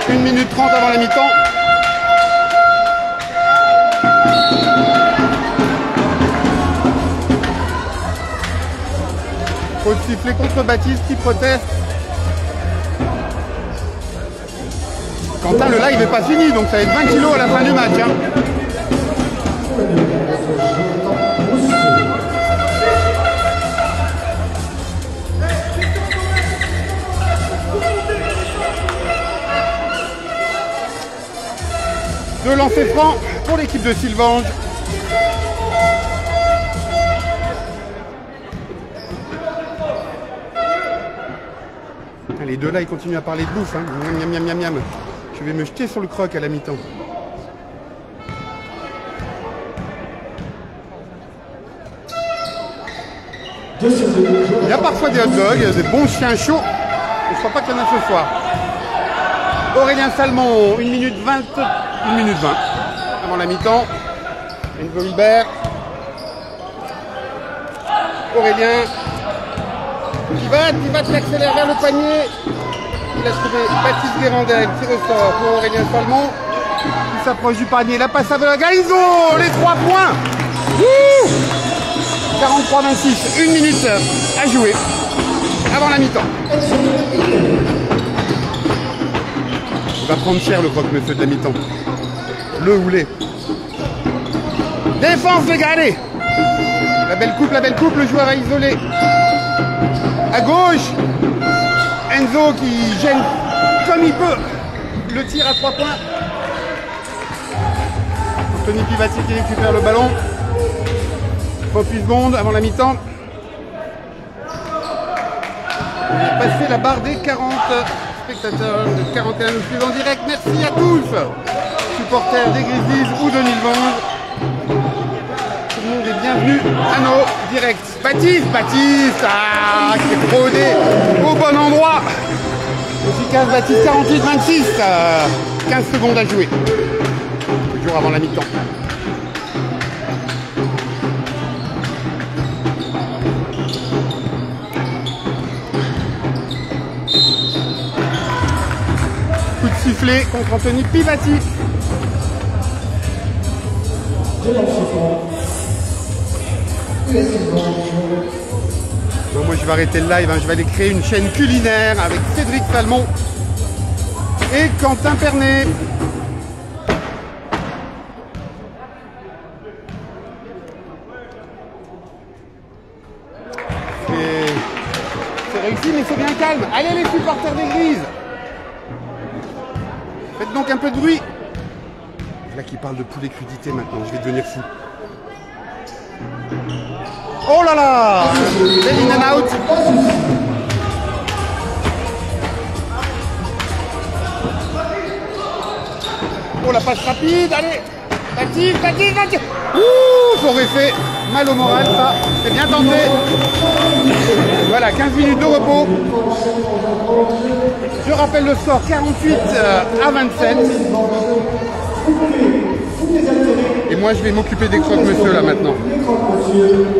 1 minute 30 avant la mi-temps. Faut siffler contre Baptiste qui proteste. Quentin, le live n'est pas fini, donc ça va être 20 kilos à la fin du match. Hein. Deux lancers francs pour l'équipe de Sylvange. Les deux là, ils continuent à parler de bouffe. Hein. Miam, miam, miam, miam. Je vais me jeter sur le croc à la mi-temps. Il y a parfois des hot dogs, des bons chiens chauds. Je ne crois pas qu'il y en a ce soir. Aurélien Salmon, 1 minute 20 avant la mi-temps. Enzo Hilbert. Aurélien. Qui va s'accélérer vers le panier. Il a trouvé Baptiste Guérandel qui ressort pour Aurélien Salmon. Il s'approche du panier. La passe à Galizo. Les 3 points. 43-26. 1 minute à jouer avant la mi-temps. Il va prendre cher le croque-monsieur de la mi-temps. Le ou les. Défense les gars, allez. La belle coupe, le joueur a isolé. À gauche, Enzo qui gêne comme il peut le tir à 3 points. Anthony Pivati qui récupère le ballon. 38 secondes avant la mi-temps. On a passé la barre des 40 spectateurs, de 41 nous suivent en direct. Merci à tous, supporters des Grizzlies ou de Nilvange. Tout le monde est bienvenu à nos directs. Baptiste, qui est rodé au bon endroit. Efficace Baptiste, 48-26, 15 secondes à jouer. Toujours avant la mi-temps. Coup de sifflet contre Anthony Pivati. Bon, moi je vais arrêter le live, hein. Je vais aller créer une chaîne culinaire avec Cédric Salmon et Quentin Pernet. C'est réussi, mais c'est bien calme. Allez les supporters des Grises, faites donc un peu de bruit. Là qui parle de poulet crudité maintenant, je vais devenir fou. Oh là là, belle in and out. Oh la passe rapide, allez. Baptiste. Ouh, ça aurait fait mal au moral ça. C'est bien tenté. Voilà, 15 minutes de repos. Je rappelle le score, 48 à 27. Et moi je vais m'occuper des croque-monsieur là maintenant.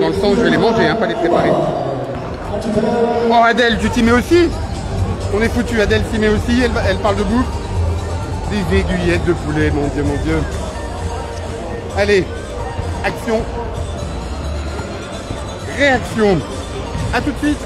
Dans le sens je vais les manger, hein, pas les préparer. Oh Adèle, tu t'y mets aussi? On est foutu, Adèle s'y met aussi, elle parle de bouffe. Des aiguillettes de poulet, mon Dieu. Allez, action. Réaction. A tout de suite.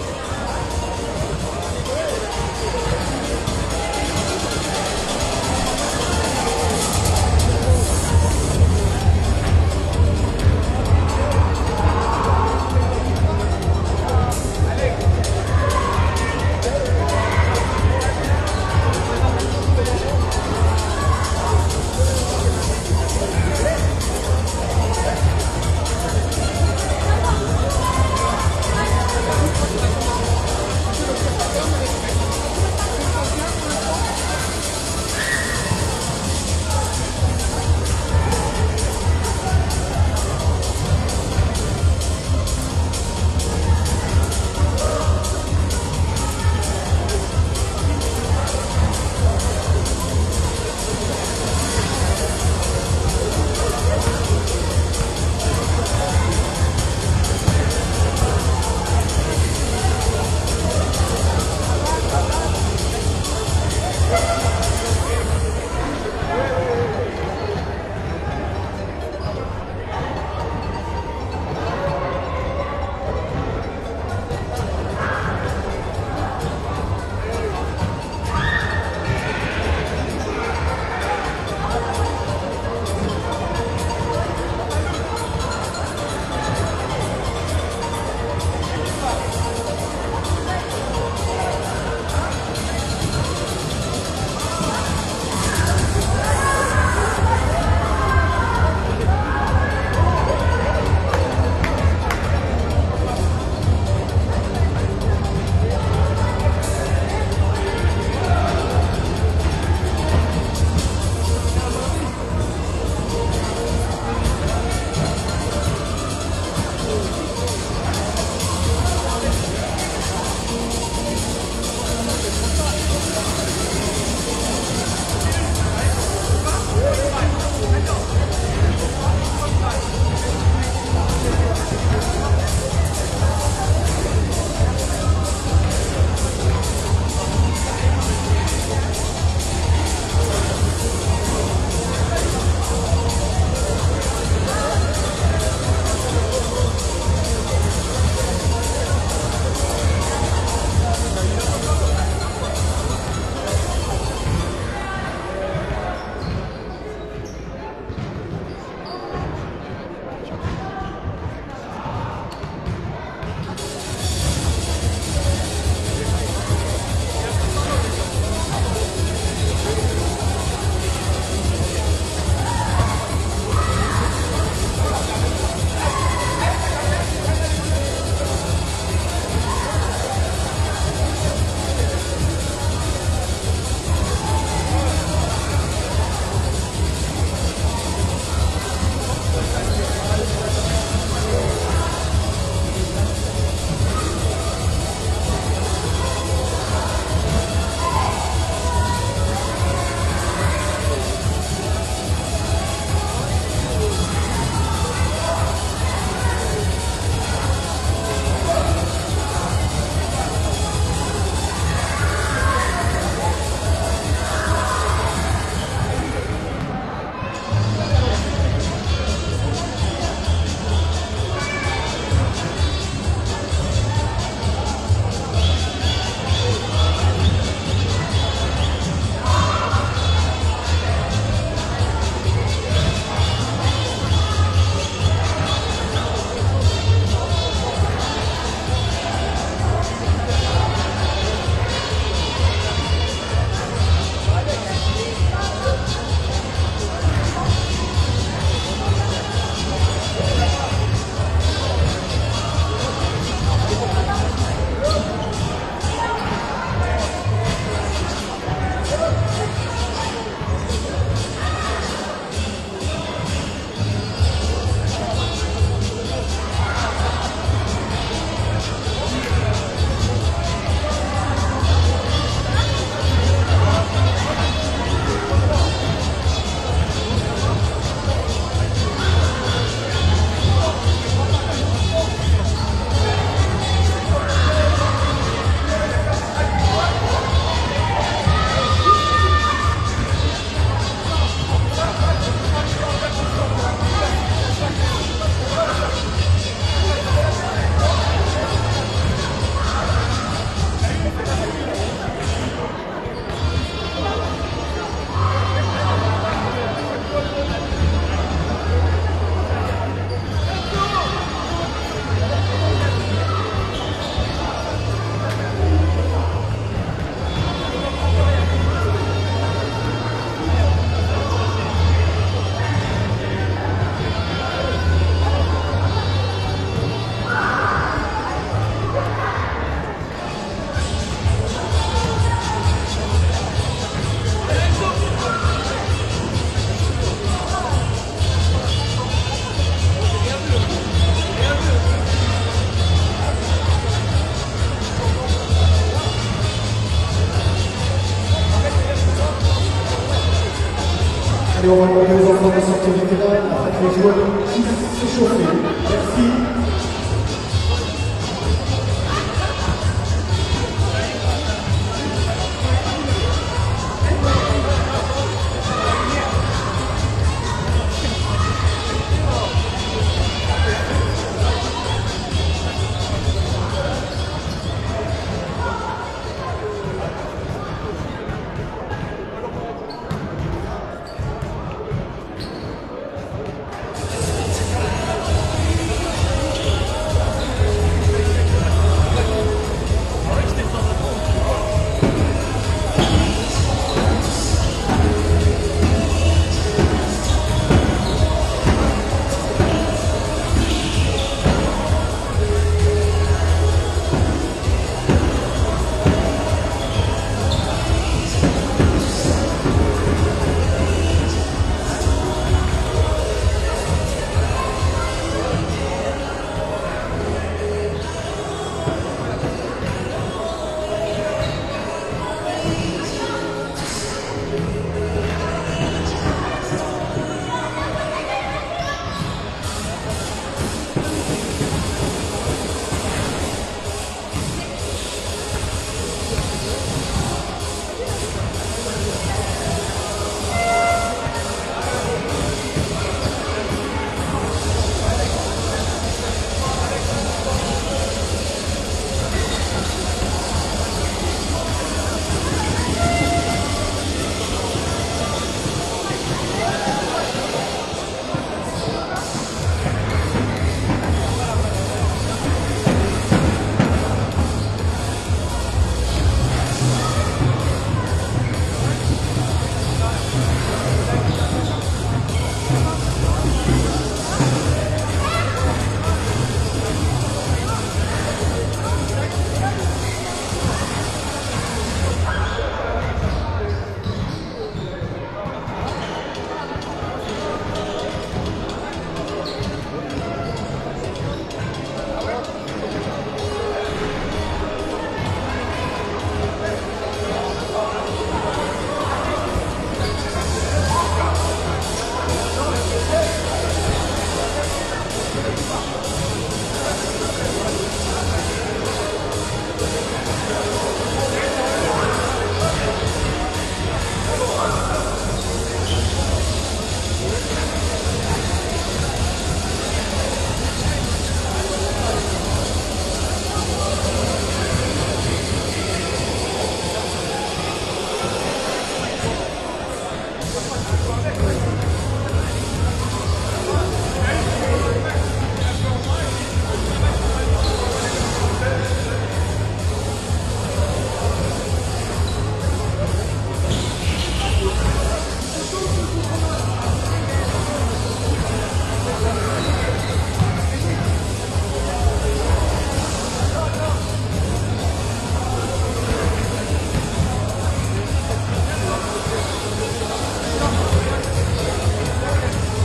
Allez, on va demander aux enfants de sortir du terrain, afin que les joueurs puissent s'échauffer. Merci.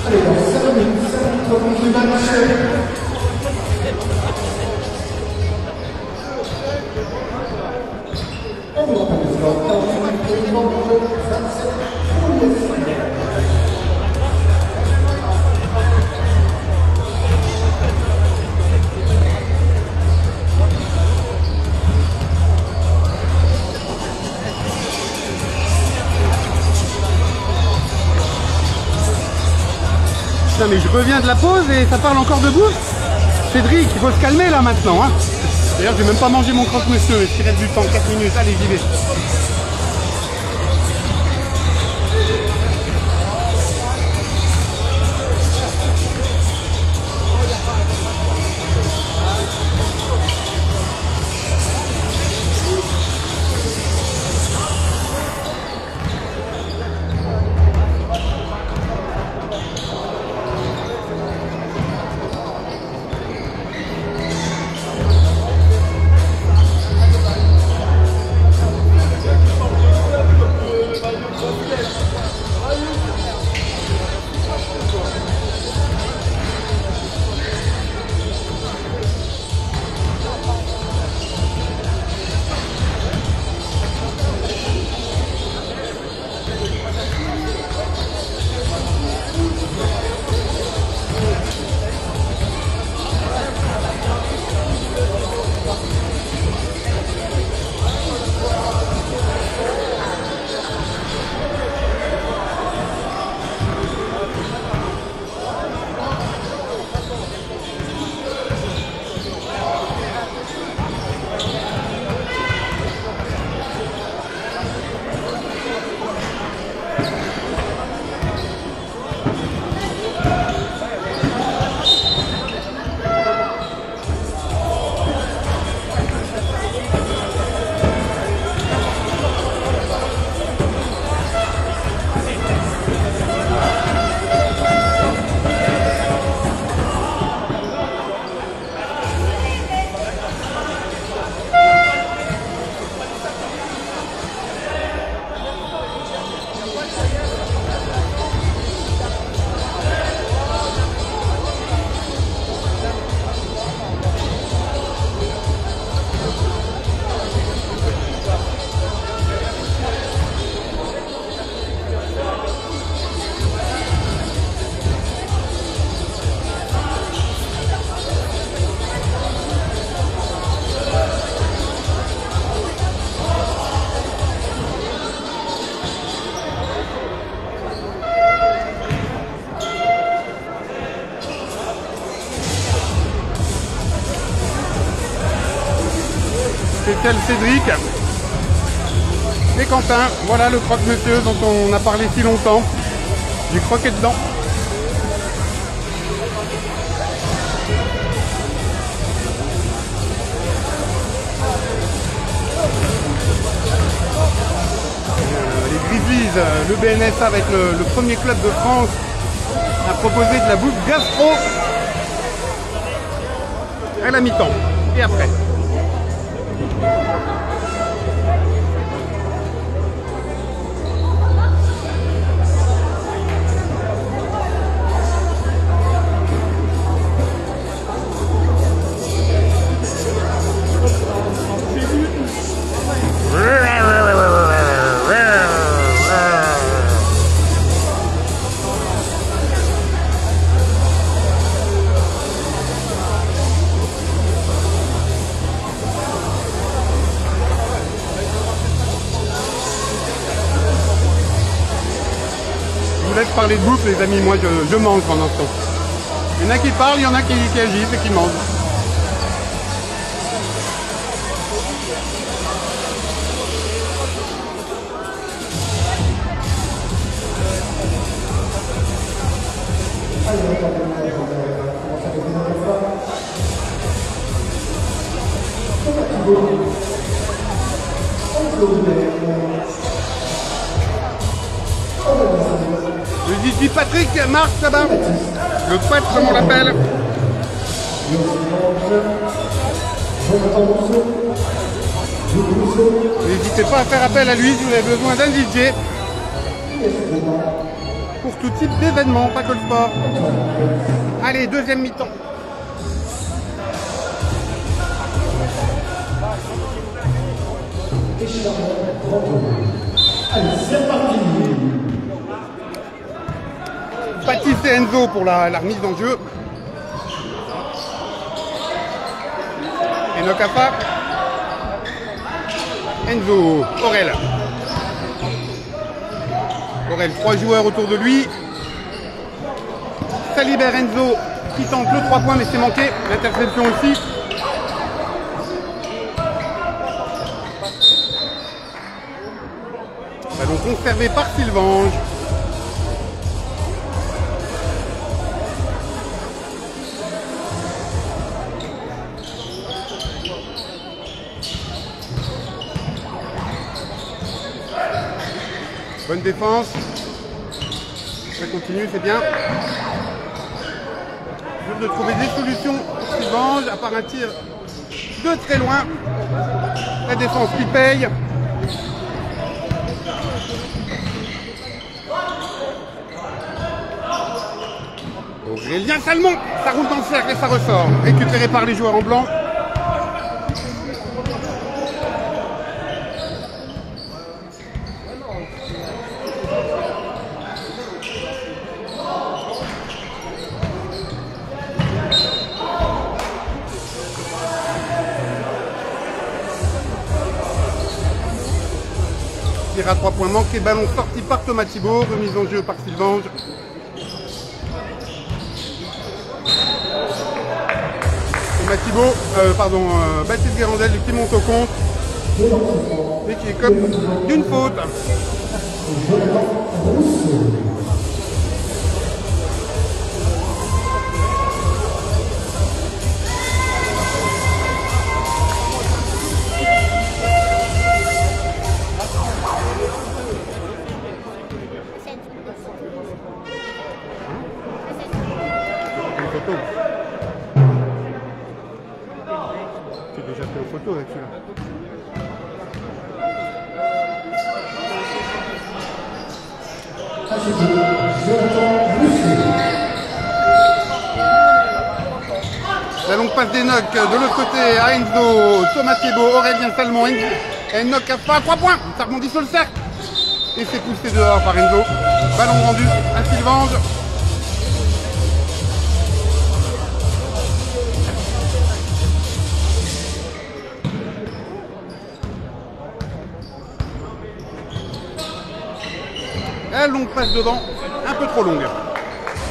Allez, dans 5 minutes, commence le match. On vous rappelle le score 45 pour 27 pour les Espagnols. Putain, mais je reviens de la pause et ça parle encore debout. Cédric, il faut se calmer là maintenant. Hein. D'ailleurs, j'ai même pas mangé mon croque-monsieur, mais s'il reste du temps, 4 minutes, allez, j'y vais. C'était le Cédric. Et Quentin, voilà le croque-monsieur dont on a parlé si longtemps. Du croquet dedans. Les Grizzlies, le BNSA va être le premier club de France à proposer de la bouffe gastro à la mi-temps et après. Je laisse parler de bouffe les amis, moi je mange pendant ce temps. Il y en a qui parlent, il y en a qui agissent et qui mangent. Le 18 Patrick marche là-bas. Le poète comme on l'appelle. N'hésitez pas à faire appel à lui si vous avez besoin d'un DJ. Pour tout type d'événement, pas que le sport. Allez, deuxième mi-temps. Allez, c'est parti. Baptiste et Enzo pour la remise en jeu. Et Nokafa. Enzo, Aurel. Aurel, 3 joueurs autour de lui. Ça libère Enzo qui tente le 3 points mais c'est manqué. L'interception aussi. Ballon conservé par Sylvange. Bonne défense. Ça continue, c'est bien. Dur de trouver des solutions pour Sylvange, à part un tir de très loin. La défense qui paye. Aurélien Salmon, ça roule dans le cercle et ça ressort. Récupéré par les joueurs en blanc. Tir à 3 points manqué, ballon sorti par Thomas Thibault, remise en jeu par Sylvange. Baptiste Guérandel qui monte au compte et qui est comme d'une faute. Une photo. J'ai déjà fait une photo avec celui-là. La longue passe d'Enoch de l'autre côté à Enzo, Thomas Thibault, Aurélien Salmon, Enoch a fait 3 points, ça rebondit sur le cercle et c'est poussé dehors par Enzo. Ballon rendu à Sylvange. La longue passe dedans, un peu trop longue.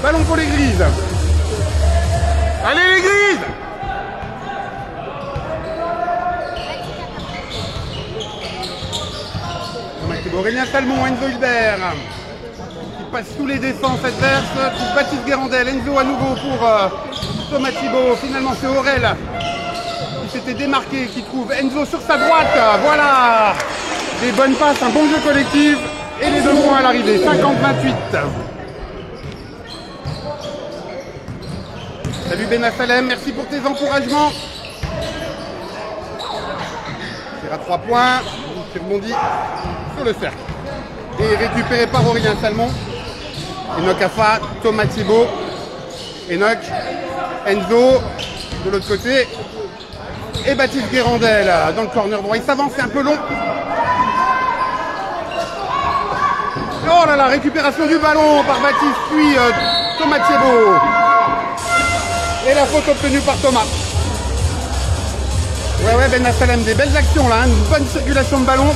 Ballon pour les Grises. Allez les Grises! Tomatibo, Aurélien Salmon, Enzo Hilbert qui passe sous les défenses adverses, trouve Baptiste Guérandel, Enzo à nouveau pour Tomatibo, finalement c'est Aurel qui s'était démarqué, qui trouve Enzo sur sa droite, voilà, des bonnes passes, un bon jeu collectif et les 2 points à l'arrivée, 50-28. Salut Ben Salem, merci pour tes encouragements. Tire à 3 points, qui rebondit sur le cercle. Et récupéré par Aurélien Salmon. Enoch Afa, Tomatibo, Enoch, Enzo, de l'autre côté. Et Baptiste Guérandel dans le corner droit. Il s'avance, c'est un peu long. Oh là là, récupération du ballon par Baptiste, puis Tomatibo. Et la faute obtenue par Thomas. Ouais, Ben Salem, des belles actions là, hein, une bonne circulation de ballon.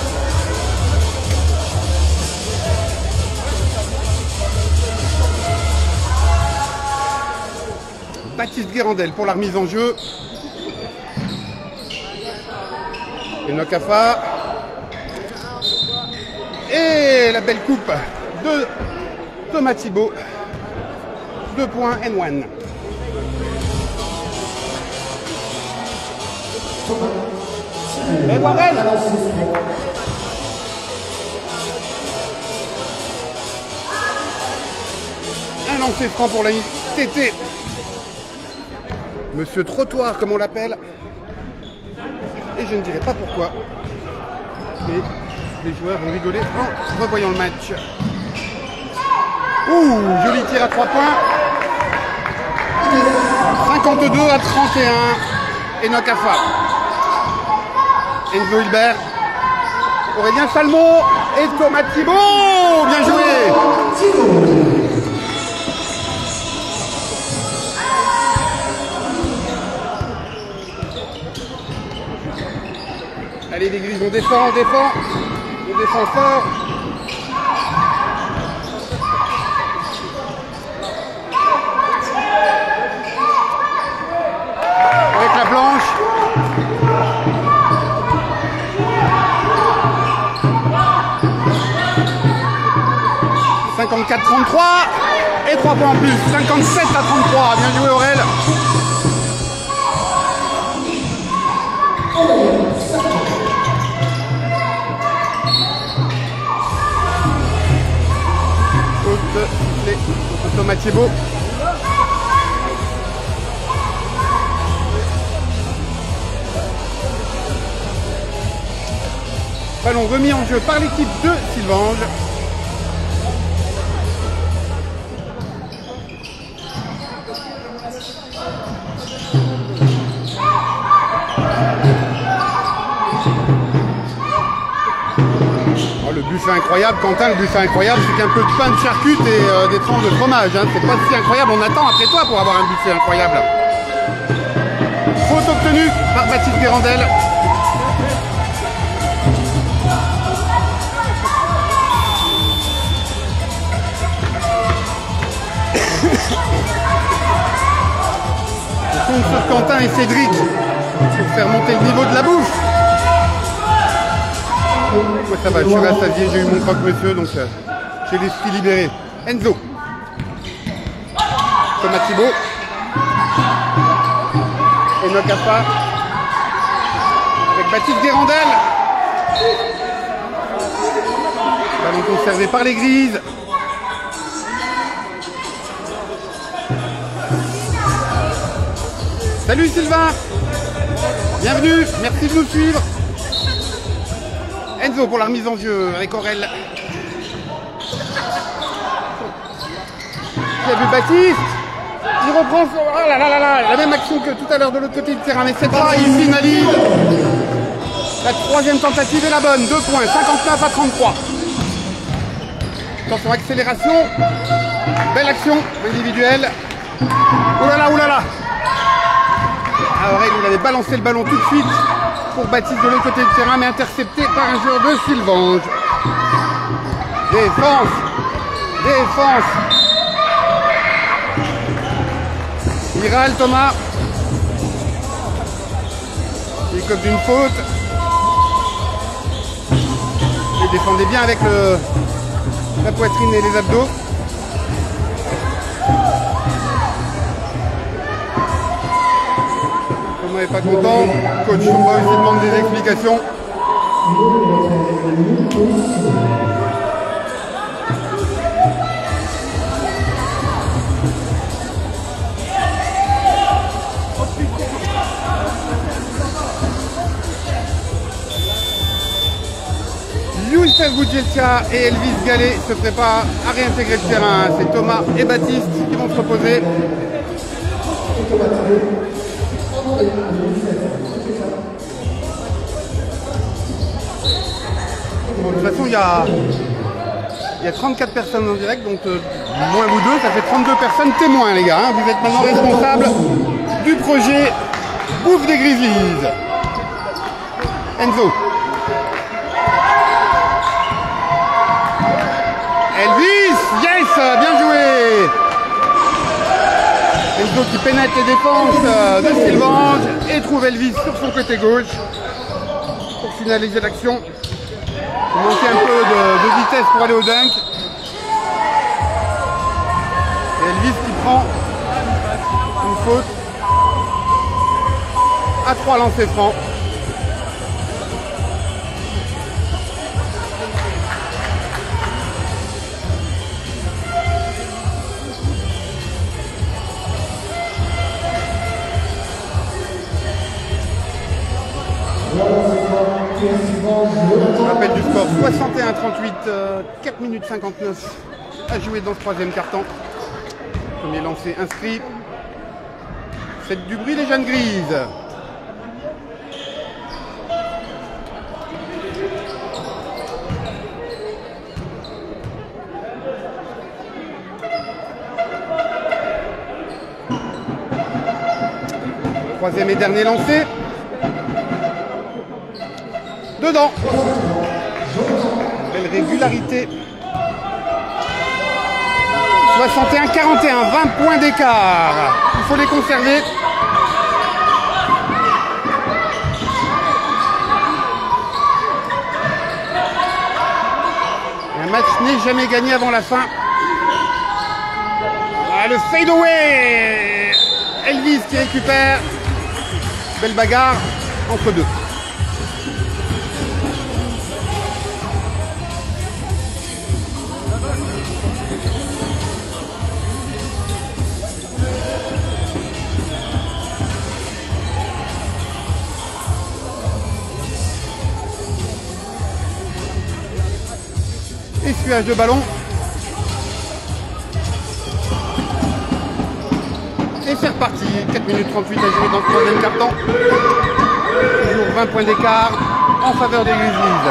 Baptiste Guérandel pour la remise en jeu. Enoch Afa. Et la belle coupe de Tomatibo. 2 points and 1. Et Warren. Un lancer franc pour la TT. Monsieur Trottoir, comme on l'appelle. Et je ne dirai pas pourquoi. Mais les joueurs vont rigoler en revoyant le match. Ouh, joli tir à 3 points. 52-31. Enoch Afa. Enzo Hilbert. Aurélien Salmon et Tomatibo. Bien joué. Allez les Grises, on défend, on défend fort. Avec la blanche. « 54-33 et 3 points en plus, 57-33, bien joué Aurel. Tomatibo. Ballon remis en jeu par l'équipe de Sylvange. Le buffet incroyable, Quentin, le buffet incroyable, c'est qu'un peu de pain de charcute et des tranches de fromage. Hein. C'est pas si incroyable, on attend après toi pour avoir un buffet incroyable. Faute obtenue par Baptiste Guérandel. On compte sur Quentin et Cédric pour faire monter le niveau de la bouffe. Moi ça va, je suis rassasié, j'ai eu mon croque-monsieur, donc j'ai l'esprit libéré. Enzo. Tomatibo. Enoch Afa. Avec Baptiste Guérandel. Ballon conservé par les Grises. Salut Sylvain. Bienvenue, merci de nous suivre. Enzo pour la remise en jeu avec Aurel. Il a vu Baptiste. Il reprend oh là là là là, la même action que tout à l'heure de l'autre côté du terrain. Mais cette fois, il finalise. La troisième tentative est la bonne. 2 points, 59-33. Attention, accélération. Belle action individuelle. Oulala, oulala. Aurel, il avait balancé le ballon tout de suite pour Baptiste de l'autre côté du terrain, mais intercepté par un joueur de Sylvange. Défense. Défense. Viral, Thomas. Il cope d'une faute. Et défendait bien avec la poitrine et les abdos. Comme on n'est pas content, coach Chumba aussi demande des explications. Youssef Boudjelcha et Elvis Gallet se préparent à réintégrer le terrain. C'est Thomas et Baptiste qui vont se reposer. Bon, de toute façon, il y a 34 personnes en direct, donc moins vous deux, ça fait 32 personnes témoins, les gars. Hein. Vous êtes maintenant responsables du projet Bouffe des Grizzlies. Enzo. Elvis, yes, bien joué. Enzo qui pénètre les défenses de Sylvange et trouve Elvis sur son côté gauche pour finaliser l'action. Il manquait un peu de vitesse pour aller au dunk. Et Elvis qui prend une faute à 3 lancers francs. Je rappelle du score 61-38, 4 minutes 59 à jouer dans ce troisième quart-temps. Premier lancé inscrit. Faites du bruit les jeunes grises. Troisième et dernier lancé. Dedans. Belle régularité. 61-41, 20 points d'écart. Il faut les conserver. Un match n'est jamais gagné avant la fin. Ah, le fade away. Elvis qui récupère. Belle bagarre entre deux. Essuyage de ballon. Et c'est reparti. 4 minutes 38 à jouer dans le troisième quart-temps. Toujours 20 points d'écart en faveur des Grizzlies.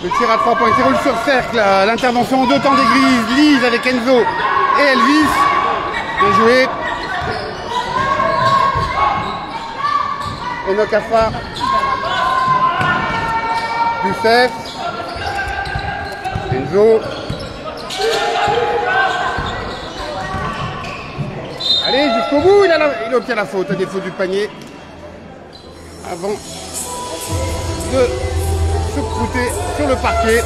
Le tir à 3 points qui roule sur cercle. L'intervention en deux temps des Grizzlies avec Enzo et Elvis. Bien joué. Enoch Afra, Youssef, Enzo. Allez, jusqu'au bout, il obtient la faute à défaut du panier. Avant de se croûter sur le parquet.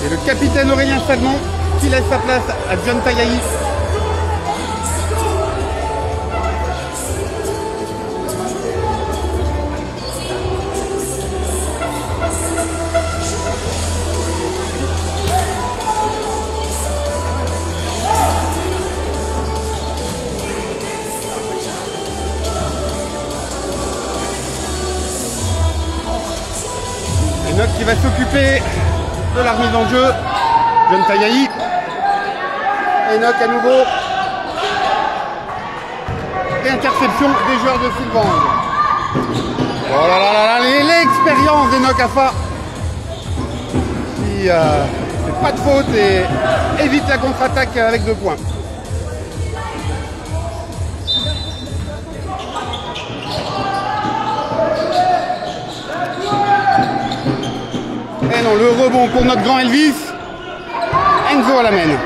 Et le capitaine Aurélien Salmon qui laisse sa place à John Tayahi. Enoch qui va s'occuper de la remise en jeu. John Tayahi. Enoch à nouveau. Et interception des joueurs de Sylvange. Oh là là là là, l'expérience d'Enoch Afra qui fait pas de faute et évite la contre-attaque avec 2 points. maintenant le rebond pour notre grand Elvis. Enzo à la mène.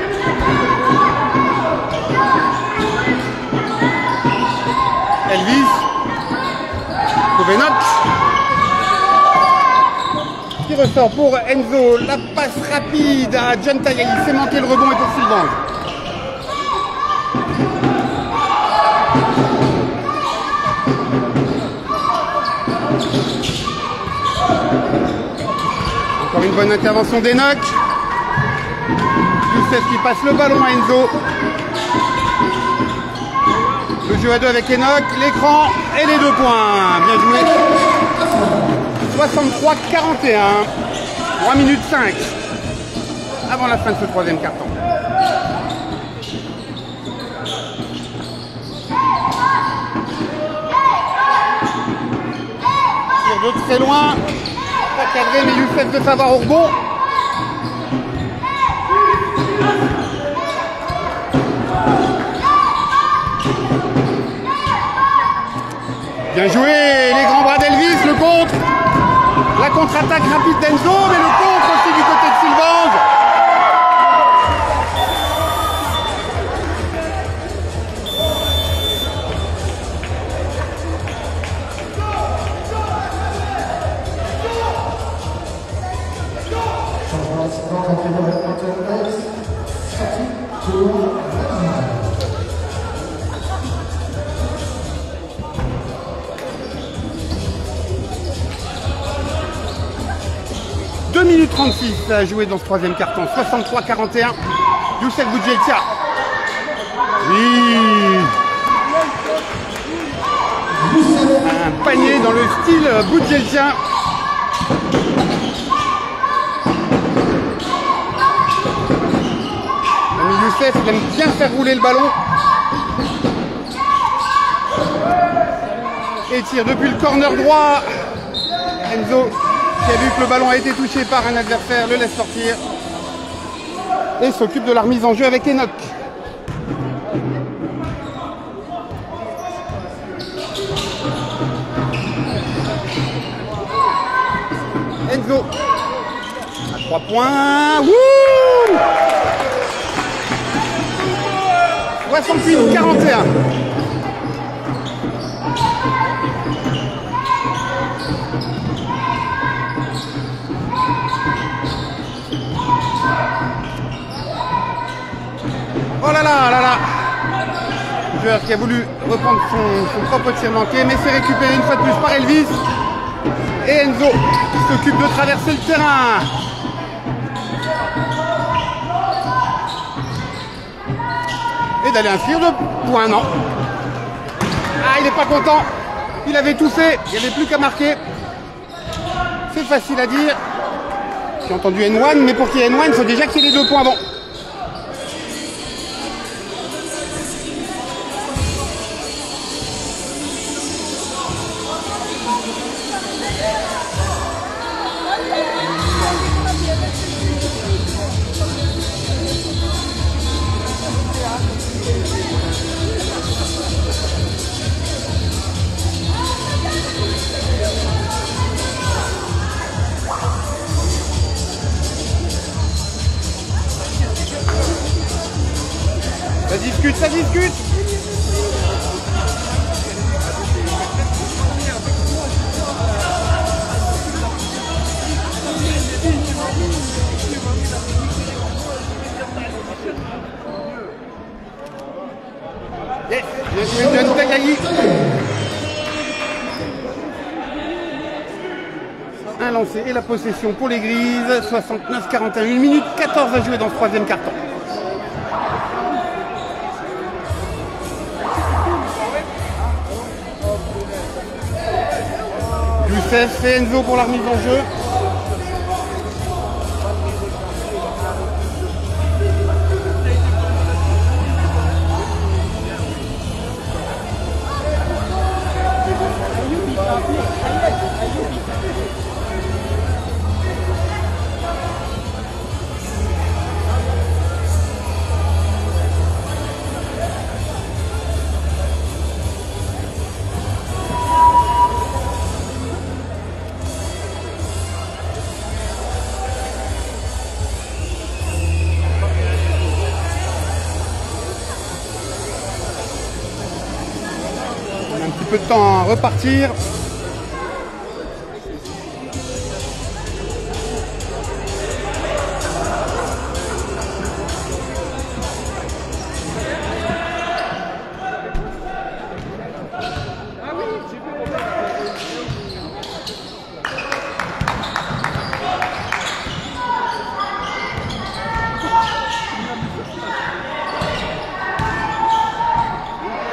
Elvis. Kouvenok. Qui ressort pour Enzo. La passe rapide à John Tagayi. Il s'est manqué le rebond et pour Sylvain. Encore une bonne intervention d'Enoch. Youssef qui passe le ballon à Enzo. Le jeu à deux avec Enoch, l'écran et les 2 points. Bien joué. 63-41. 3 minutes 5 avant la fin de ce troisième quart-temps. Tire de très loin. Pas cadré, mais Youssef de savoir au rebond. Bien joué, les grands bras d'Elvis, le contre. La contre-attaque rapide d'Enzo, mais le contre aussi du côté de Sylvain. Deux minutes 36 à jouer dans ce troisième carton. 63-41. Youssef Boudjeltia. Oui. Un panier dans le style Boudjeltia. Youssef, il aime bien faire rouler le ballon. Et tire depuis le corner droit. Enzo, qui a vu que le ballon a été touché par un adversaire, le laisse sortir. Et s'occupe de la remise en jeu avec Enoch. Enzo. À 3 points. Wouh! 68-41. Oh là là là là. Le joueur qui a voulu reprendre son propre tir manqué, mais c'est récupéré une fois de plus par Elvis. Et Enzo qui s'occupe de traverser le terrain. Et d'aller inscrire de points, non. Ah, il n'est pas content. Il avait tout fait, il n'y avait plus qu'à marquer. C'est facile à dire. J'ai entendu N1, mais pour qu'il y ait N1, il faut déjà qu'il y ait les 2 points avant. Ça discute. Yes, bien joué, Tagayi. Un lancé et la possession pour les Grises. 69-41, 1 minute 14 à jouer dans ce troisième carton. Youssef et Enzo pour la remise en jeu. peu de temps à repartir.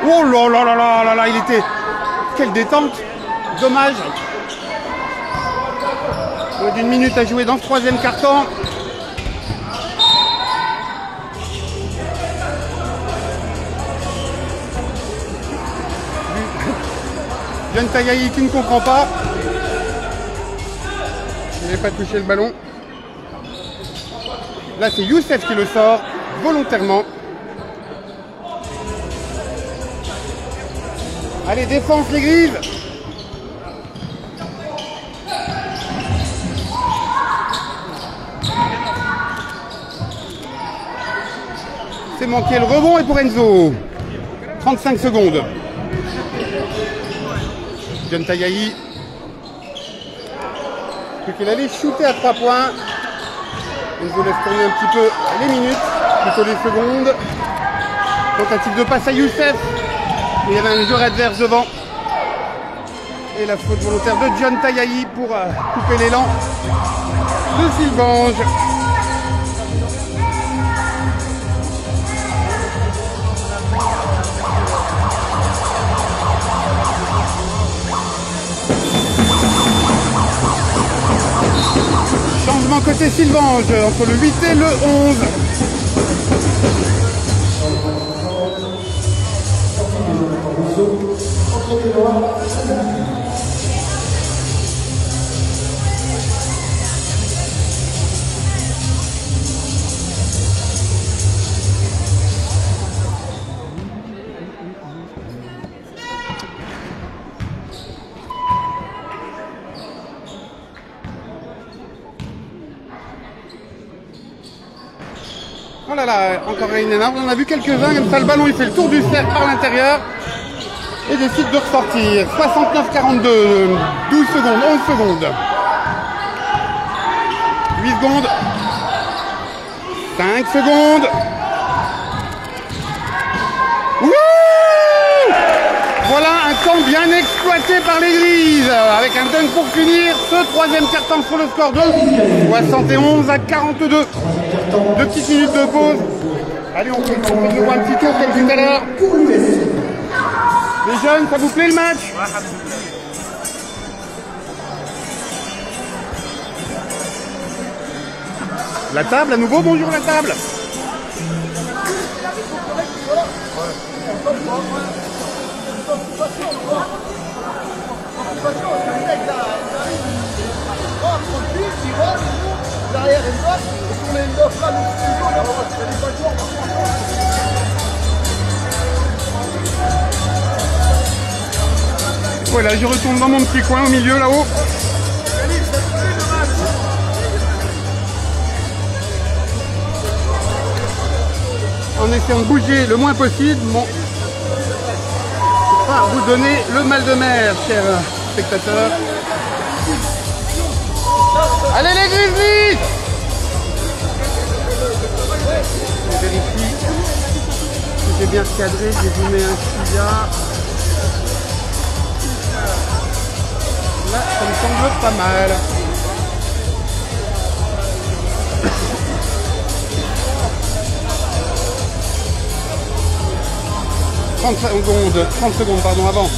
Oh là là là là là là, il était... Quelle détente! Dommage! D'une minute à jouer dans ce troisième quart-temps. John Tagayi qui ne comprend pas. Il n'avait pas touché le ballon. Là, c'est Youssef qui le sort volontairement. Allez, défense les grises. C'est manqué le rebond et pour Enzo. 35 secondes. John Tagayi. Plus qu'il allait shooter à 3 points. Enzo laisse tourner un petit peu les minutes, plutôt les secondes. Tentative de passe à Youssef. Il y avait un joueur adverse devant. Et la faute volontaire de John Tagayi pour couper l'élan de Sylvange. Changement côté Sylvange entre le 8 et le 11. Oh là là, encore une énorme. On en a vu quelques-uns, comme ça le ballon il fait le tour du cercle par l'intérieur et décide de ressortir. 69-42, 12 secondes, 11 secondes. 8 secondes. 5 secondes. Wouh! Voilà un temps bien exploité par les grises, avec un dunk pour finir ce troisième quart-temps sur le score de 71-42. 2 petites minutes de pause. Allez, on fait un petit tour comme tout à l'heure. Les jeunes, ça vous plaît le match? La table à nouveau, bonjour la table. Voilà, je retourne dans mon petit coin au milieu là-haut. En essayant de bouger le moins possible, bon, pour pas vous donner le mal de mer, chers spectateurs. Allez les Grizzlies! Je vérifie si j'ai bien cadré, j'ai zoomé un chouïa. Là, ça me semble pas mal. « 30 secondes pardon, avant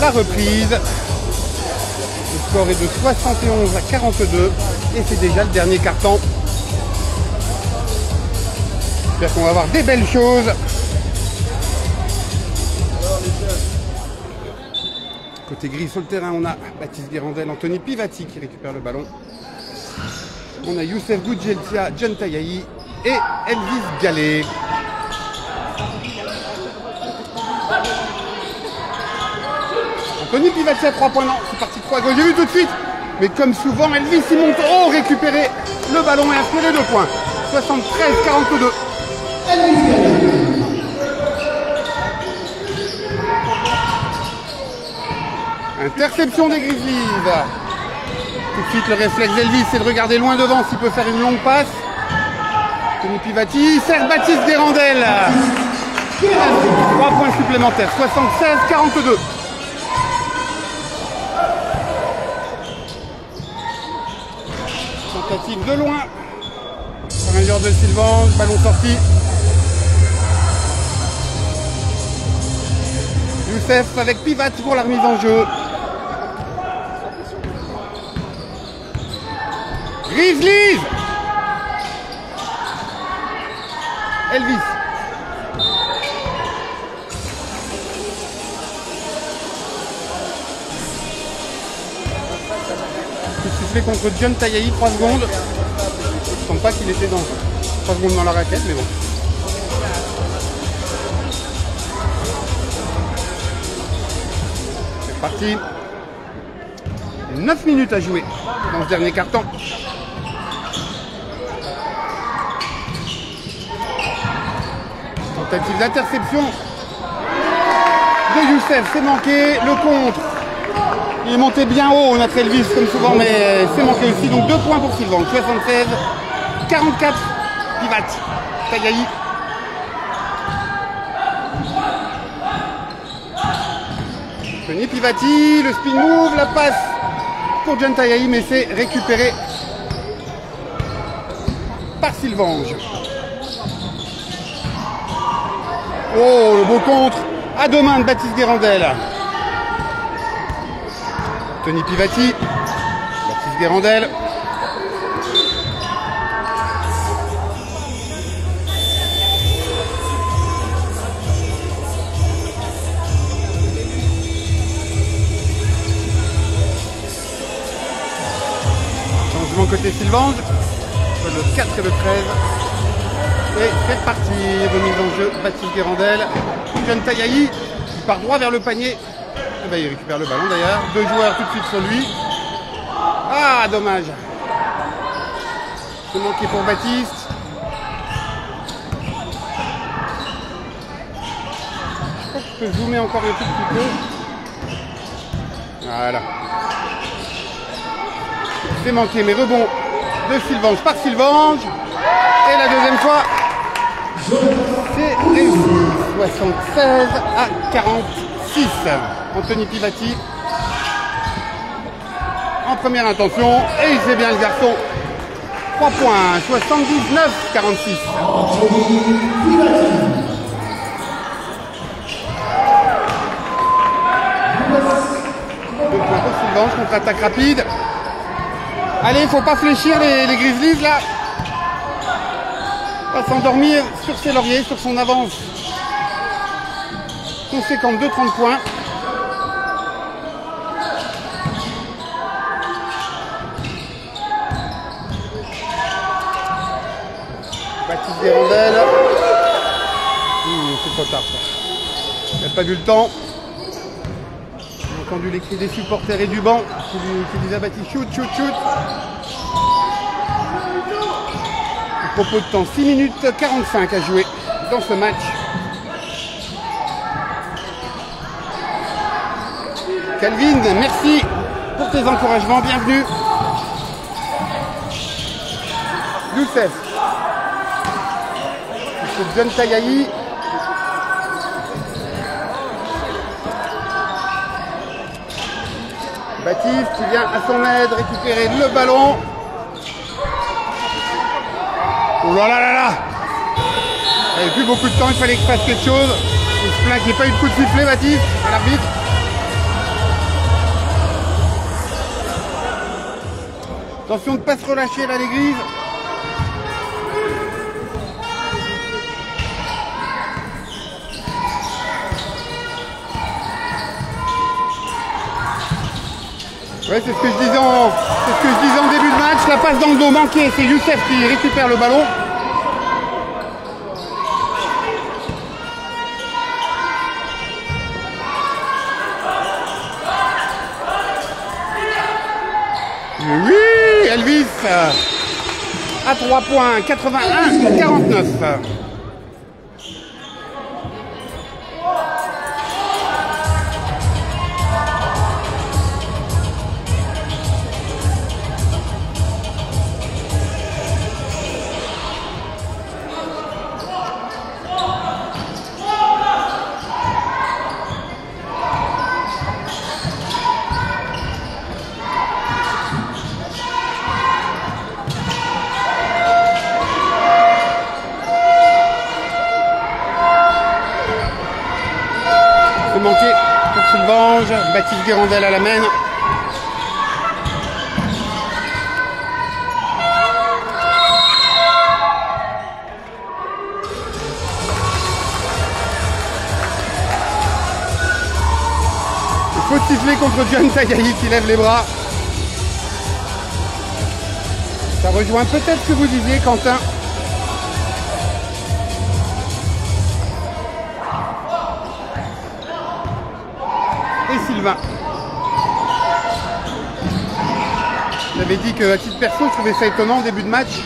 la reprise. Le score est de 71-42 et c'est déjà le dernier quart-temps. J'espère qu'on va avoir des belles choses. Côté gris sur le terrain, on a Baptiste Guérandel, Anthony Pivati qui récupère le ballon. On a Youssef Boudjeltia, John Tagayi et Elvis Gallet. Anthony Pivati à 3 points, non, c'est parti de 3 gauche, j'ai vu tout de suite. Mais comme souvent, Elvis il monte haut, récupérer le ballon et inscrire les 2 points. 73-42. Elvis Gallet. Interception des Grizzlies. Tout de suite le réflexe d'Elvis, c'est de regarder loin devant s'il peut faire une longue passe. Tony Pivati, Serge Baptiste Guérandel. 3 points supplémentaires, 76-42. Tentative de loin. Par un joueur de Sylvain, ballon sorti. Youssef avec Pivat pour la remise en jeu. Grizzlies. Elvis. Sifflé contre John Tayahi, 3 secondes. Je ne sens pas qu'il était dans 3 secondes dans la raquette, mais bon. C'est parti. 9 minutes à jouer dans ce dernier quart-temps. Tentative d'interception de Youssef, c'est manqué. Le contre, il est monté bien haut, notre Elvis comme souvent, mais c'est manqué aussi. Donc 2 points pour Sylvain, 76-44. Pivat, Tayahi. Tony Pivati, le spin move, la passe pour John Tayahi, mais c'est récupéré par Sylvange. Oh, le beau contre à 2 mains de Baptiste Guérandel. Tony Pivati, Baptiste Guérandel. Changement côté Sylvange, le 4 et le 13. Et c'est parti, remise en jeu, Baptiste Guérandel. John Tayahi, qui part droit vers le panier. Et ben, il récupère le ballon d'ailleurs. 2 joueurs tout de suite sur lui. Ah, dommage. C'est manqué pour Baptiste. Je crois que je peux zoomer encore un tout petit peu. Voilà. C'est manqué, mais rebond de Sylvange par Sylvange. Et la deuxième fois, c'est réussi. 76-46. Anthony Pivati en première intention. Et il fait bien le garçon. 3 points. 79-46. Sylvange, contre-attaque rapide. Allez, il ne faut pas fléchir les Grizzlies là. Pas s'endormir sur ses lauriers, sur son avance conséquente de 30 points. Baptiste Guérandel. C'est trop tard ça. Il n'a pas vu le temps. J'ai entendu les cris des supporters et du banc qui disaient à Baptiste shoot, shoot, shoot. Propos de temps, 6 minutes 45 à jouer dans ce match. Calvin, merci pour tes encouragements, bienvenue. Youssef. C'est John Tayahi. Baptiste qui vient à son aide récupérer le ballon. Oh là là là là! Il n'y avait plus beaucoup de temps, il fallait qu'il fasse quelque chose. Il se plaint qu'il n'y ait pas eu de coup de sifflet, Baptiste, à l'arbitre. Attention de ne pas se relâcher là, les Grises. Ouais, c'est ce que je disais en début de match. La passe dans le dos manquée, c'est Youssef qui récupère le ballon. Oui, Elvis à 3 points, 81-49. Baptiste Guérandel à la main. Il faut siffler contre John Tagayi qui lève les bras. Ça rejoint peut-être ce que vous disiez, Quentin. Et Sylvain. J'avais dit qu'à titre perso, je trouvais ça étonnant au début de match.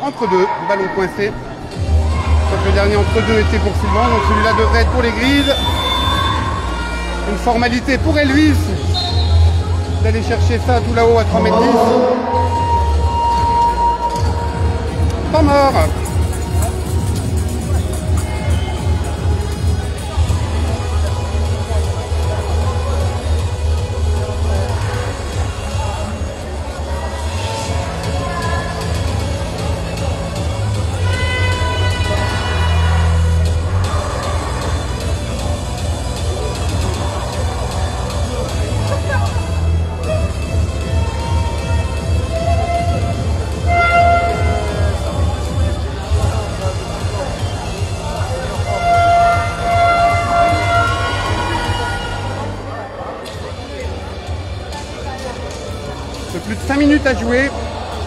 Entre deux, ballon coincé. Donc le dernier entre deux était pour Sylvain, donc celui-là devrait être pour les Grises. Une formalité pour Elvis d'aller chercher ça tout là-haut à 3,10 m. Pas mort. Plus de 5 minutes à jouer.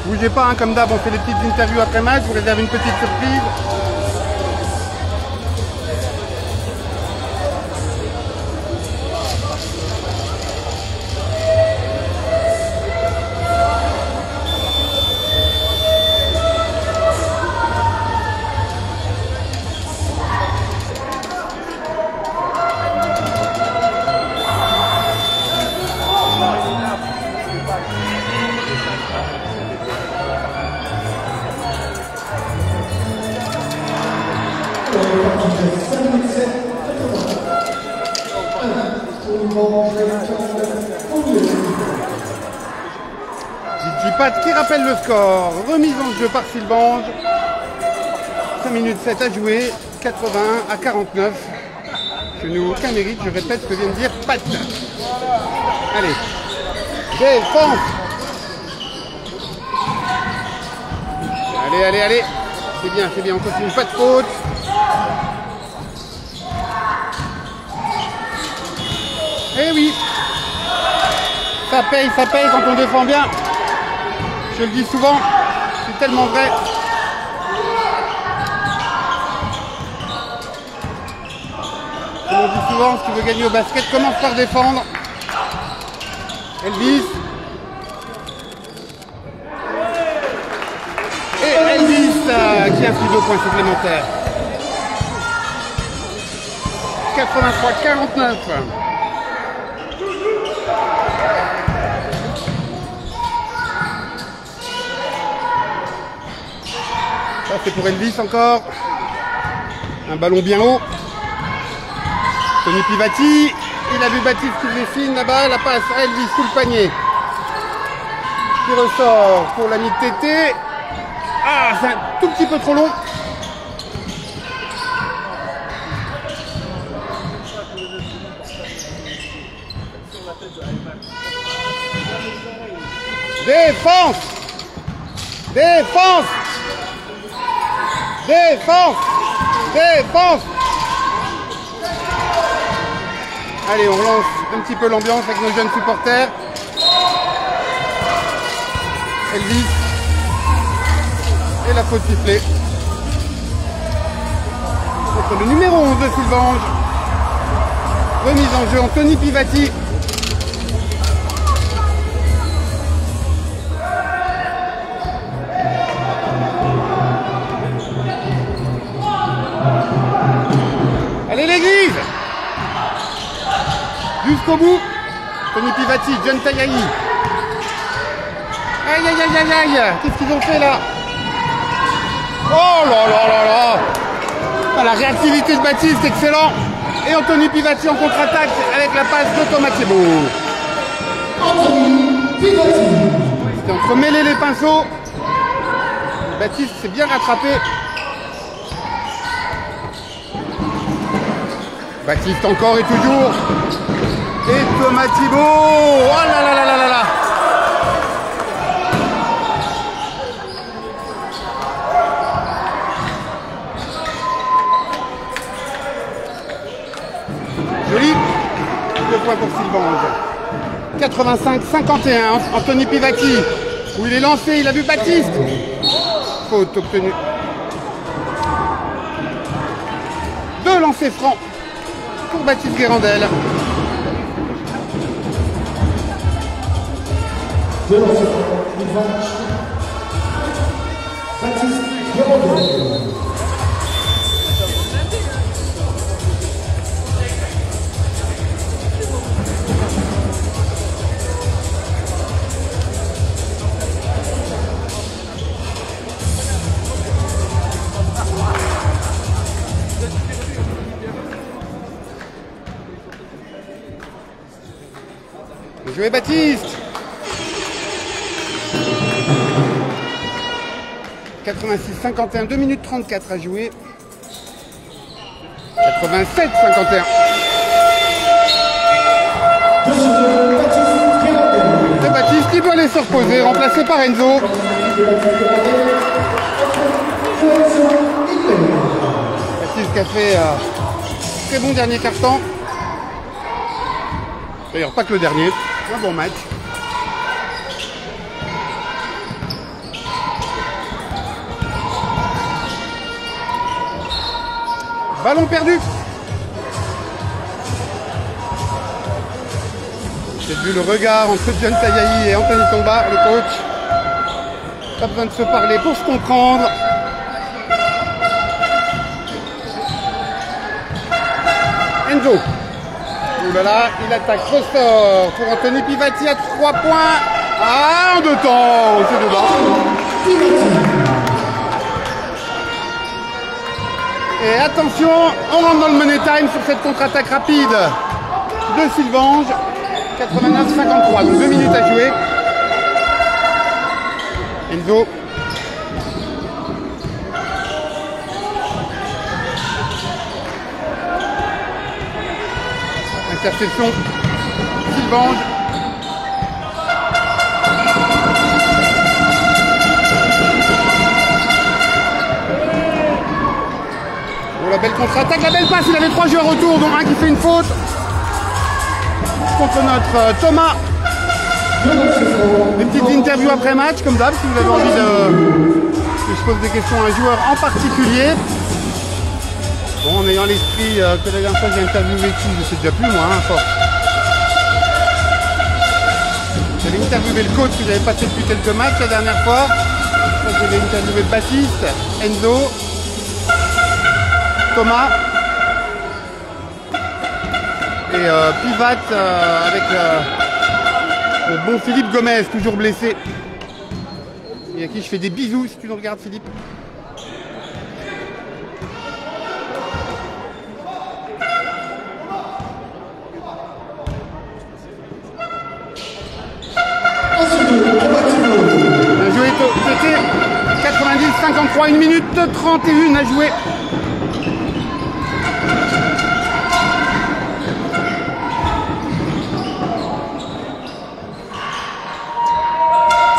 Bougez pas, hein, comme d'hab, on fait des petites interviews après match, je vous réserve une petite surprise. Pat qui rappelle le score, remise en jeu par Sylvange, 5 minutes 7 à jouer, 81 à 49, je n'ai aucun mérite, je répète ce que vient de dire Pat. Allez, défense. Allez, allez, allez, c'est bien, on continue, pas de faute. Eh oui, ça paye quand on défend bien. Je le dis souvent, c'est tellement vrai. Comme on dit souvent, si tu veux gagner au basket, commence par défendre. Elvis. Et Elvis qui inscrit 2 points supplémentaires. 83-49. Ça c'est pour Elvis encore. Un ballon bien haut. Tony Pivati. Il a vu Baptiste qui dessine là-bas. La passe à Elvis sous le panier. Qui ressort pour l'ami de Tété. Ah, c'est un tout petit peu trop long. Défense! Défense! Défense! Défense! Allez, on relance un petit peu l'ambiance avec nos jeunes supporters. Elvis. Et la faute sifflée. Contre le numéro 11 de Sylvange. Remise en jeu Anthony Pivati. Allez l'église! Jusqu'au bout. Tony Pivati, John Tagayi. Aïe aïe aïe aïe aïe! Qu'est-ce qu'ils ont fait là? Oh là là là là! Ah, la réactivité de Baptiste, excellent! Et Anthony Pivati en contre-attaque avec la passe de Thomas Thibault. Anthony Pivati. C'était entremêlé les pinceaux. Baptiste s'est bien rattrapé. Baptiste encore et toujours. Et Thomas Thibault. Oh là là là là là là. Joli. 2 points pour Sylvange. 85-51. Anthony Pivati. Où il est lancé, il a vu Baptiste. Faute obtenue. 2 lancers francs pour Baptiste Guérandel. 2 lancers francs. Baptiste Guérandel. Joué Baptiste. 86-51, 2 minutes 34 à jouer. 87-51. C'est Baptiste qui doit aller se reposer, remplacé par Enzo. Baptiste qui a fait très bon dernier quart-temps. D'ailleurs, pas que le dernier. Un bon match. Ballon perdu. J'ai vu le regard entre John Tayahi et Anthony Tomba, le coach. Pas besoin de se parler pour se comprendre. Enzo. Ouh là là, il attaque, ressort pour Anthony Pivati à 3 points. Ah, en 2 temps, c'est dedans. Et attention, on rentre dans le money time sur cette contre-attaque rapide de Sylvange. 89-53, donc 2 minutes à jouer. Enzo. Interception. Sylvange. Oh, la belle contre-attaque, la belle passe. Il avait 3 joueurs autour, dont un qui fait une faute. Contre notre Thomas. Des petites interviews après match, comme d'hab, si vous avez envie que je pose des questions à un joueur en particulier. Bon, en ayant l'esprit que la dernière fois j'ai interviewé qui, je sais déjà plus moi, hein, fort. J'avais interviewé le coach que j'avais passé depuis quelques matchs la dernière fois. J'avais interviewé Baptiste, Enzo, Thomas et Pivat avec le bon Philippe Gomez, toujours blessé. Et à qui je fais des bisous si tu nous regardes, Philippe. Bien joué, TT. 90-53, 1 minute 31 à jouer.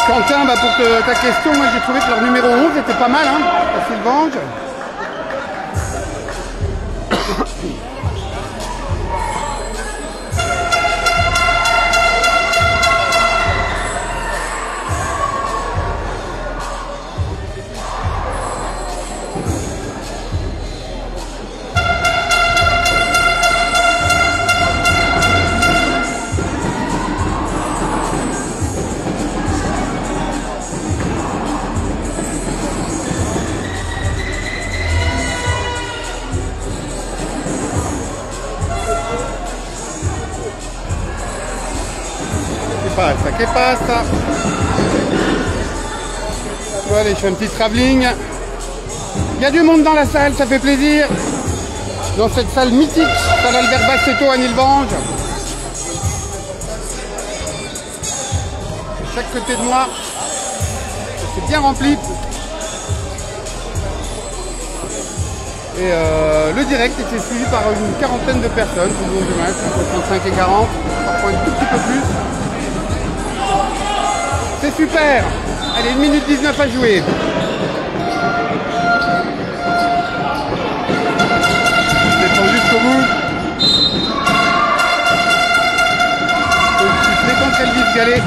Quentin, pour ta question, moi j'ai trouvé que leur numéro 11 était pas mal, hein, à Sylvange. Que passa. Bon, allez, je fais un petit travelling. Il y a du monde dans la salle, ça fait plaisir. Dans cette salle mythique, salle Albert Bassetto à Nilvange. De chaque côté de moi, c'est bien rempli. Et le direct était suivi par une quarantaine de personnes tout le long du match, entre 35 et 40, parfois un tout petit peu plus. C'est super. Allez, 1 minute 19 à jouer. Je descends jusqu'au bout. Je suis très contre Elvis Gallet.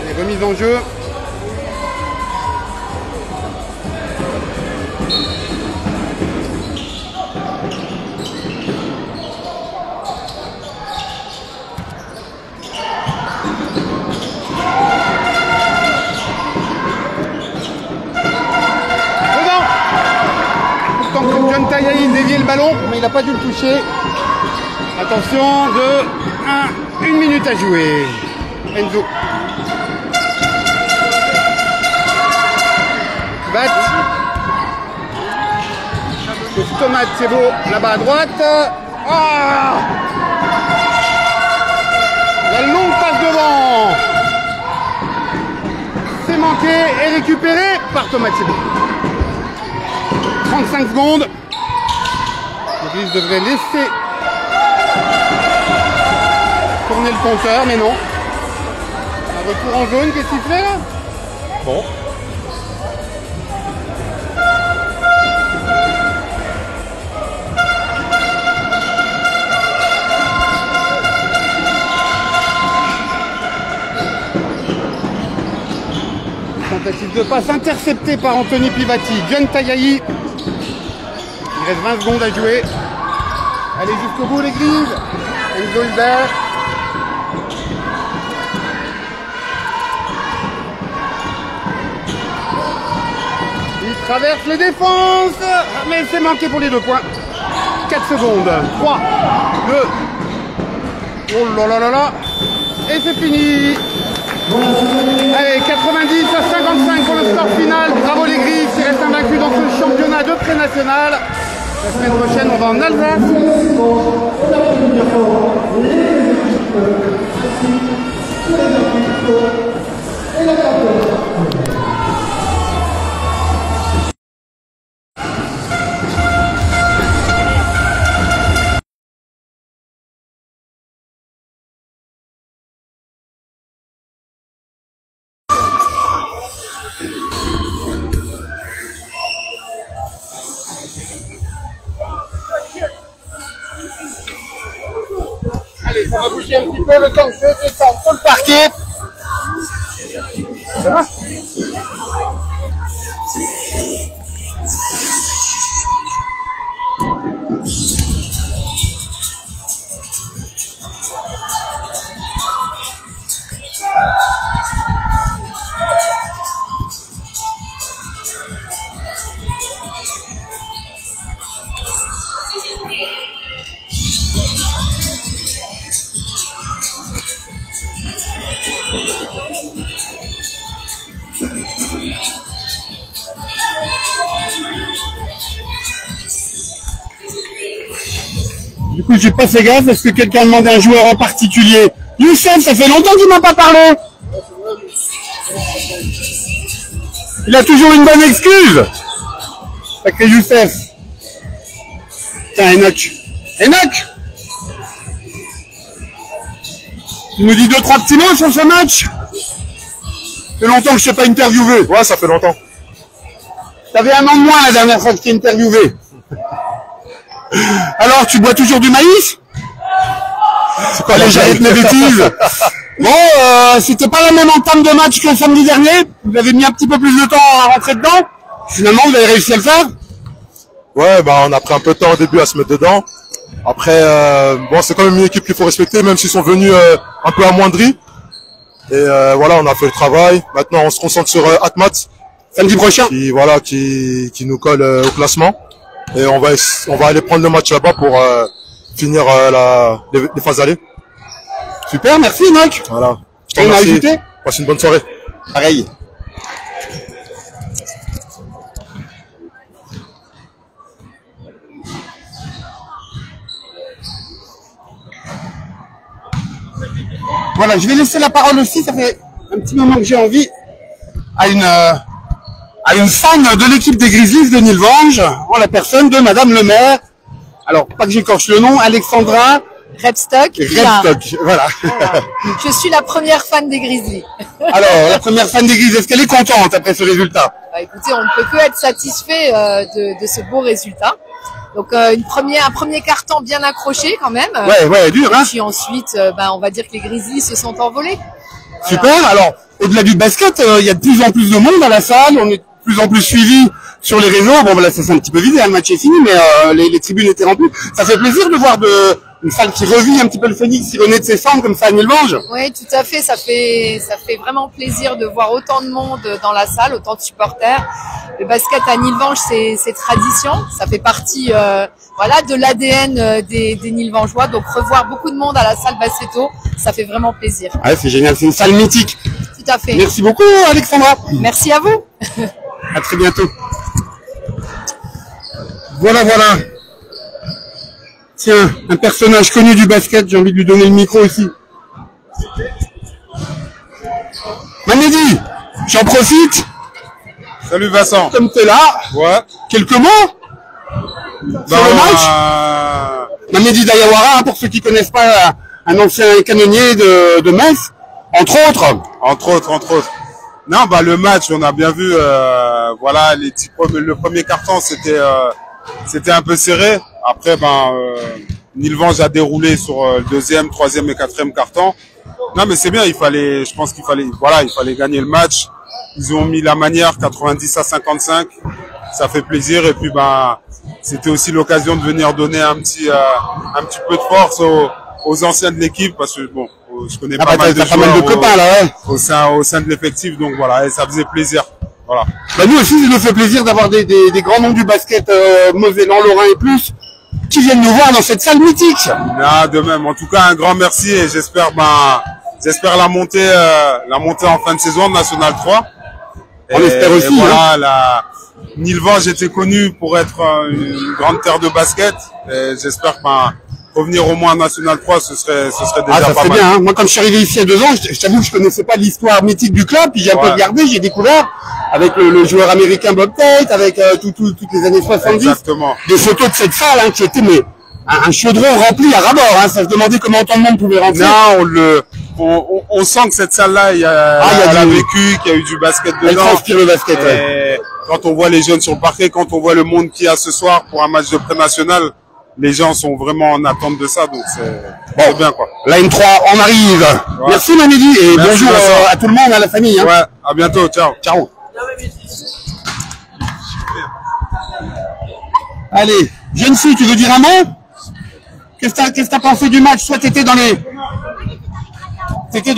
Les remises en jeu. John Tayaï déviait le ballon, mais il n'a pas dû le toucher. Attention, 1 minute à jouer. Enzo. Bat. Tomate, c'est beau. Là-bas à droite. Ah, la longue passe devant. C'est manqué et récupéré par Tomate, c'est beau. 35 secondes. L'église devrait laisser tourner le compteur, mais non. Un retour en jaune, qu'est-ce qu'il fait là? Bon. Tentative de passe interceptée par Anthony Pivati. John Tayaï. Il reste 20 secondes à jouer. Allez jusqu'au bout l'église. Enzo Hilbert. Il traverse les défenses. Mais c'est manqué pour les 2 points. 4 secondes. 3, 2. Oh là là là là. Et c'est fini. Allez, 90 à 55 pour le score final. Bravo les Griffes, ils restent invaincus dans ce championnat de pré-national. La semaine prochaine, on va en Alsace. Allez, ça va bouger un petit peu le temps que je descende sur le parquet. Ça va? Du coup, j'ai pas fait gaffe. Est-ce que quelqu'un demandait un joueur en particulier? Youssef, ça fait longtemps qu'il m'a pas parlé. Il a toujours une bonne excuse. Sacré Youssef. Tiens, Enoch. Enoch, tu nous dis 2-3 petits mots sur ce match? Ça fait longtemps que je t'ai pas interviewé. Ouais, ça fait longtemps. T'avais 1 an de moins la dernière fois que je t'ai interviewé. Alors, tu bois toujours du maïs? C'est quoi Allez, j'arrête mes bêtises. Bon, c'était pas la même entame de match que le samedi dernier. Vous avez mis un petit peu plus de temps à rentrer dedans. Finalement, vous avez réussi à le faire? Ouais, bah on a pris un peu de temps au début à se mettre dedans. Après, bon, c'est quand même une équipe qu'il faut respecter, même s'ils sont venus un peu amoindris. Et voilà, on a fait le travail. Maintenant, on se concentre sur Atmat. Samedi prochain. Qui nous colle au classement. Et on va aller prendre le match là-bas pour finir les phases allées. Super, merci Enoch. Voilà. Je te Rien à remercie. ajouter? Passe une bonne soirée. Pareil. Voilà, je vais laisser la parole aussi, ça fait un petit moment que j'ai envie, à une fan de l'équipe des Grizzlies de Nilvange, en la personne de Madame le maire. Alors, pas que j'écorche le nom, Alexandra Repstock. voilà. Je suis la première fan des Grizzlies. Alors, la première fan des Grizzlies, est-ce qu'elle est contente après ce résultat? Bah, écoutez, on ne peut que être satisfait de ce beau résultat. Donc un premier carton bien accroché quand même. Ouais, dur, hein. Et puis ensuite, on va dire que les Grizzlies se sont envolés. Voilà. Super. Alors, au-delà du basket, il y a de plus en plus de monde à la salle. On est de plus en plus suivis sur les réseaux. Bon, voilà, ça s'est un petit peu vidé, hein, le match est fini, mais les tribunes étaient remplies. Ça fait plaisir de voir une salle qui revit un petit peu le phénix, qui renaît de ses cendres comme ça à Nilvange. Oui, tout à fait. Ça fait vraiment plaisir de voir autant de monde dans la salle, autant de supporters. Le basket à Nilvange, c'est tradition. Ça fait partie, de l'ADN des Nilvangeois. Donc revoir beaucoup de monde à la salle Bassetto, ça fait vraiment plaisir. Ouais, c'est génial. C'est une salle mythique. Tout à fait. Merci beaucoup, Alexandra. Merci à vous. À très bientôt. Voilà. Tiens, un personnage connu du basket, j'ai envie de lui donner le micro aussi. Mamedi, j'en profite. Salut Vincent. Comme t'es là, Ouais. quelques mots sur le match. Mamedi Diawara, hein, pour ceux qui connaissent pas, un ancien canonnier de Metz, entre autres. Entre autres. Non, le match, on a bien vu, le premier carton, c'était un peu serré. Après, Nilvange a déroulé sur le deuxième, troisième et quatrième carton. Non, mais c'est bien, je pense qu'il fallait gagner le match. Ils ont mis la manière 90-55. Ça fait plaisir. Et puis, c'était aussi l'occasion de venir donner un petit peu de force aux anciens de l'équipe, parce que je connais pas mal de copains là, ouais. au sein de l'effectif, donc voilà, et ça faisait plaisir. Voilà. Nous aussi, ça nous fait plaisir d'avoir des grands noms du basket Mosellans, Lorrain et plus qui viennent nous voir dans cette salle mythique. Ah, de même. En tout cas, un grand merci et j'espère la montée en fin de saison de National 3. On espère aussi. Voilà, Nilvange était connu pour être une grande terre de basket. Et j'espère revenir au moins en National 3, ce serait déjà ça pas serait mal. bien, hein. Moi, quand je suis arrivé ici il y a 2 ans, je t'avoue que je connaissais pas l'histoire mythique du club, puis j'ai un peu regardé, j'ai découvert avec le joueur américain Bob Tate, avec toutes les années 70. Exactement. Des photos de cette salle, hein, qui était un chaudron rempli à ras-bord, hein. Ça se demandait comment autant de monde pouvait rentrer. Non, on sent que cette salle-là, elle a vécu, qu'il y a eu du basket dedans. Elle transpire le basket, et quand on voit les jeunes sur le parquet, quand on voit le monde qu'il y a ce soir pour un match de pré-national, les gens sont vraiment en attente de ça, donc c'est bien, quoi. La M3, on arrive. Ouais. Merci Mamedi, et merci, bonjour à tout le monde, à la famille, hein. Ouais, à bientôt, ciao. Ciao. Allez, jeune fille, tu veux dire un mot? Qu'est-ce que t'as pensé du match? Soit t'étais dans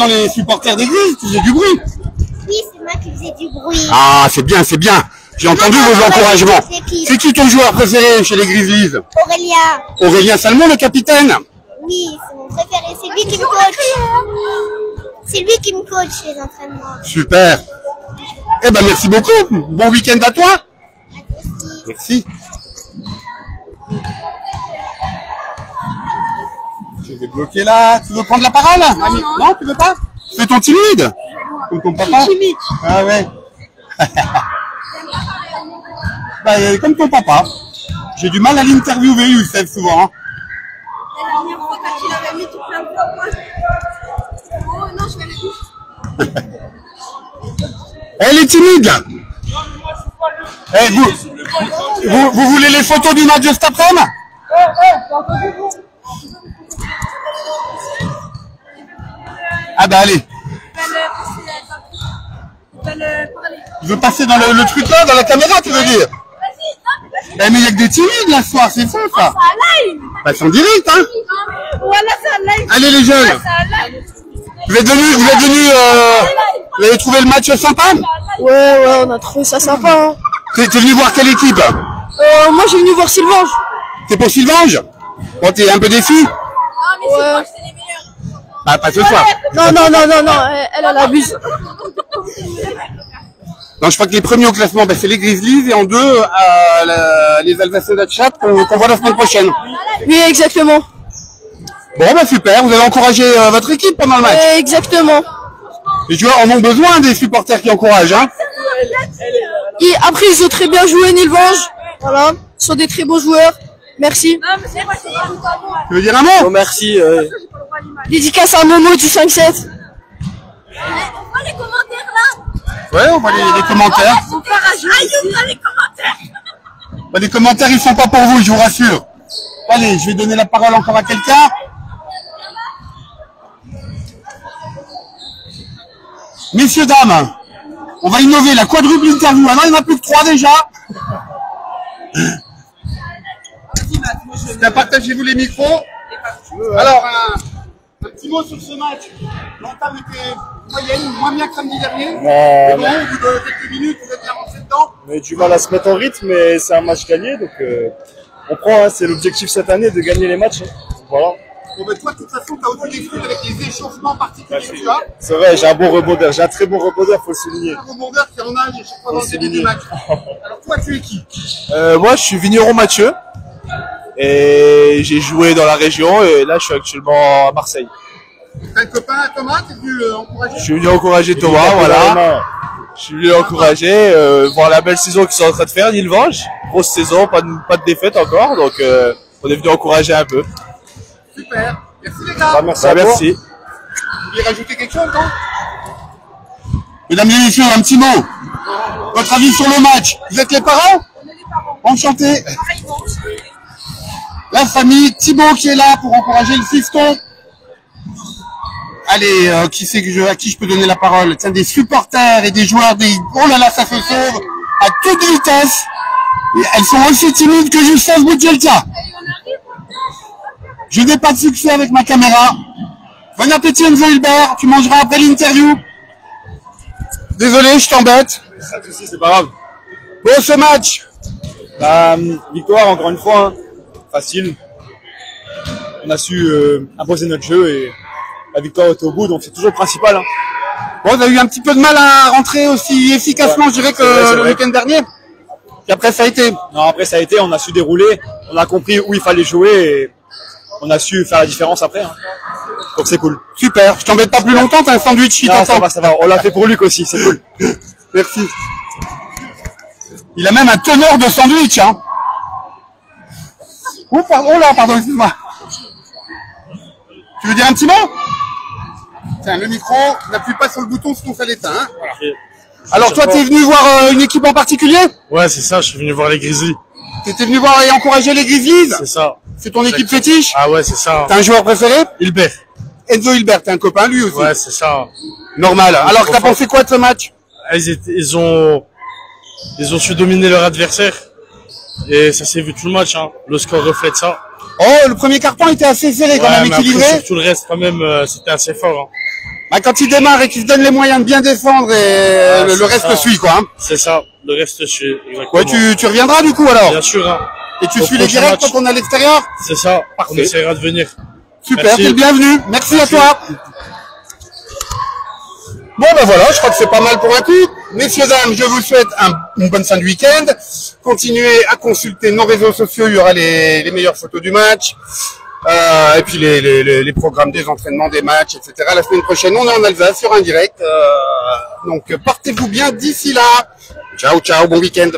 les supporters d'église, tu faisais du bruit. Oui, c'est moi qui faisais du bruit. Ah, c'est bien. J'ai entendu vos encouragements. C'est qui ton joueur préféré chez les Grizzlies? Aurélien Salmon, le capitaine? Oui, c'est mon préféré. C'est lui qui me coach. C'est lui qui me coach les entraînements. Super. Eh ben, merci beaucoup. Bon week-end à toi. Merci. Je vais bloquer là. Tu veux prendre la parole? Non, tu veux pas? Fais ton timide. Comme ton papa. Timide. Ah ouais. Comme ton papa. J'ai du mal à l'interviewer, Youssef, souvent. Hein. La dernière fois, quand il avait mis tout plein de fois, moi, oh non, je vais le dire. Elle est timide. Vous voulez les photos du match de cet après-midi? Ah allez. Je veux passer dans le truc là, dans la caméra, tu veux dire? Mais il y a que des timides là ce soir, c'est ça, ça. C'est en direct, hein. Voilà, c'est un live. Allez les jeunes. Vous avez trouvé le match sympa? Ouais, on a trouvé ça sympa. Hein. T'es venu voir quelle équipe? Moi j'ai venu voir Sylvange. T'es pour Sylvange? Bon, t'es un peu déçu? Non, mais c'est moi, c'est les meilleurs. Pas ce soir. Non, elle abuse. Non, je crois que les premiers au classement, c'est les Grizzlies, et en 2, les Alsaciens d'Atchat qu'on voit la semaine prochaine. Oui, exactement. Bon, bah super, vous avez encouragé votre équipe pendant le match. Exactement. Les joueurs en ont besoin des supporters qui encouragent, hein. Et après, ils ont très bien joué, Nilvange. Voilà. Ils sont des très beaux joueurs. Merci. Tu veux dire un mot? Oh, merci. Dédicace à Momo du 5-7. On voit les commentaires là. Ouais, on voit les commentaires. On part à jouer. On voit les commentaires. Bah, les commentaires, ils sont pas pour vous, je vous rassure. Allez, je vais donner la parole encore à quelqu'un. Messieurs, dames, on va innover la quadruple interview. Ah non, il n'y en a plus que 3 déjà. Partagez-vous les micros. Alors, un petit mot sur ce match. L'entame était moyenne, moins bien que samedi dernier. Mais bon, au bout de quelques minutes, vous êtes bien rentré dedans. On a eu du mal à se mettre en rythme, mais c'est un match gagné, donc on prend, hein, c'est l'objectif cette année de gagner les matchs. Hein. Voilà. Bon, ben toi, de toute façon, tu as aussi des fruits avec les échauffements particuliers que tu as. C'est vrai, j'ai un bon rebondeur, j'ai un très bon rebondeur, faut le souligner. Un rebondeur qui en a à chaque fois dans le début du match. Alors toi, tu es qui? Moi, je suis Vigneron Mathieu et j'ai joué dans la région et là, je suis actuellement à Marseille. T'as un copain, Thomas, t'es venu encourager? Je suis venu encourager Thomas, voilà. Je suis venu encourager, voir la belle saison qu'ils sont en train de faire, Nilvange. Grosse saison, pas de défaite encore, donc on est venu encourager un peu. Super. Merci les gars. Ah, merci à toi. Merci. Vous voulez rajouter quelque chose, non? Mesdames et messieurs, un petit mot. Votre avis sur le match? Vous êtes les parents? Enchanté. La famille, Thibaut qui est là pour encourager le fiston. Allez, à qui je peux donner la parole? Tiens, des supporters et des joueurs, oh là là, ça se sauve à toute vitesse. Et elles sont aussi timides que Youssef Boudjelka. Je n'ai pas de succès avec ma caméra. Bon appétit Enzo Hilbert, tu mangeras après l'interview. Désolé, je t'embête. C'est pas grave. Bon, ce match. Bah, victoire encore une fois, hein. Facile. On a su imposer notre jeu et la victoire était au bout, donc c'est toujours le principal. Hein. Bon, on a eu un petit peu de mal à rentrer aussi efficacement, je dirais, que c'est le vrai. week-end dernier. Et après, ça a été. Non, après ça a été, on a su dérouler, on a compris où il fallait jouer et on a su faire la différence après. Hein. Donc c'est cool. Super. Je t'embête pas plus longtemps, t'as un sandwich qui Non, t'attend. ça va. On l'a fait pour Luc aussi, c'est cool. Merci. Il a même un teneur de sandwich, hein. Oh, pardon, excuse-moi. Tu veux dire un petit mot? Tiens, le micro, n'appuie pas sur le bouton sinon ça l'éteint, hein. Voilà. Alors toi, t'es venu voir une équipe en particulier? Ouais, c'est ça, je suis venu voir les Grizzlies. T'étais venu voir et encourager les Grizzlies? C'est ça. C'est ton équipe fétiche? Ah ouais, c'est ça. T'as un joueur préféré? Hilbert. Enzo Hilbert, t'es un copain lui aussi? Ouais, c'est ça. Normal. Alors, trop t'as fort. pensé quoi de ce match? Ils ont su dominer leur adversaire. Et ça s'est vu tout le match, hein. Le score reflète ça. Oh, le premier carton était assez serré, quand même mais après, équilibré. sur tout le reste, quand même, c'était assez fort, hein. Bah, quand il démarre et qu'il se donne les moyens de bien défendre, et le c'est reste ça. suit, quoi. Hein. C'est ça. Le reste suit, exactement. Ouais, tu reviendras du coup alors. Bien sûr, hein. Et tu Au suis les prochain directs match. quand on est à l'extérieur? C'est ça. Parfait. On essaiera de venir. Super, Merci. t'es le bienvenu. Merci Merci. à toi. Bon ben voilà, je crois que c'est pas mal pour un coup. Messieurs, dames, je vous souhaite une bonne fin de week-end. Continuez à consulter nos réseaux sociaux, il y aura les meilleures photos du match. Et puis les programmes des entraînements, des matchs, etc. La semaine prochaine, on est en Alsace sur un direct. Donc portez-vous bien d'ici là. Ciao, ciao, bon week-end.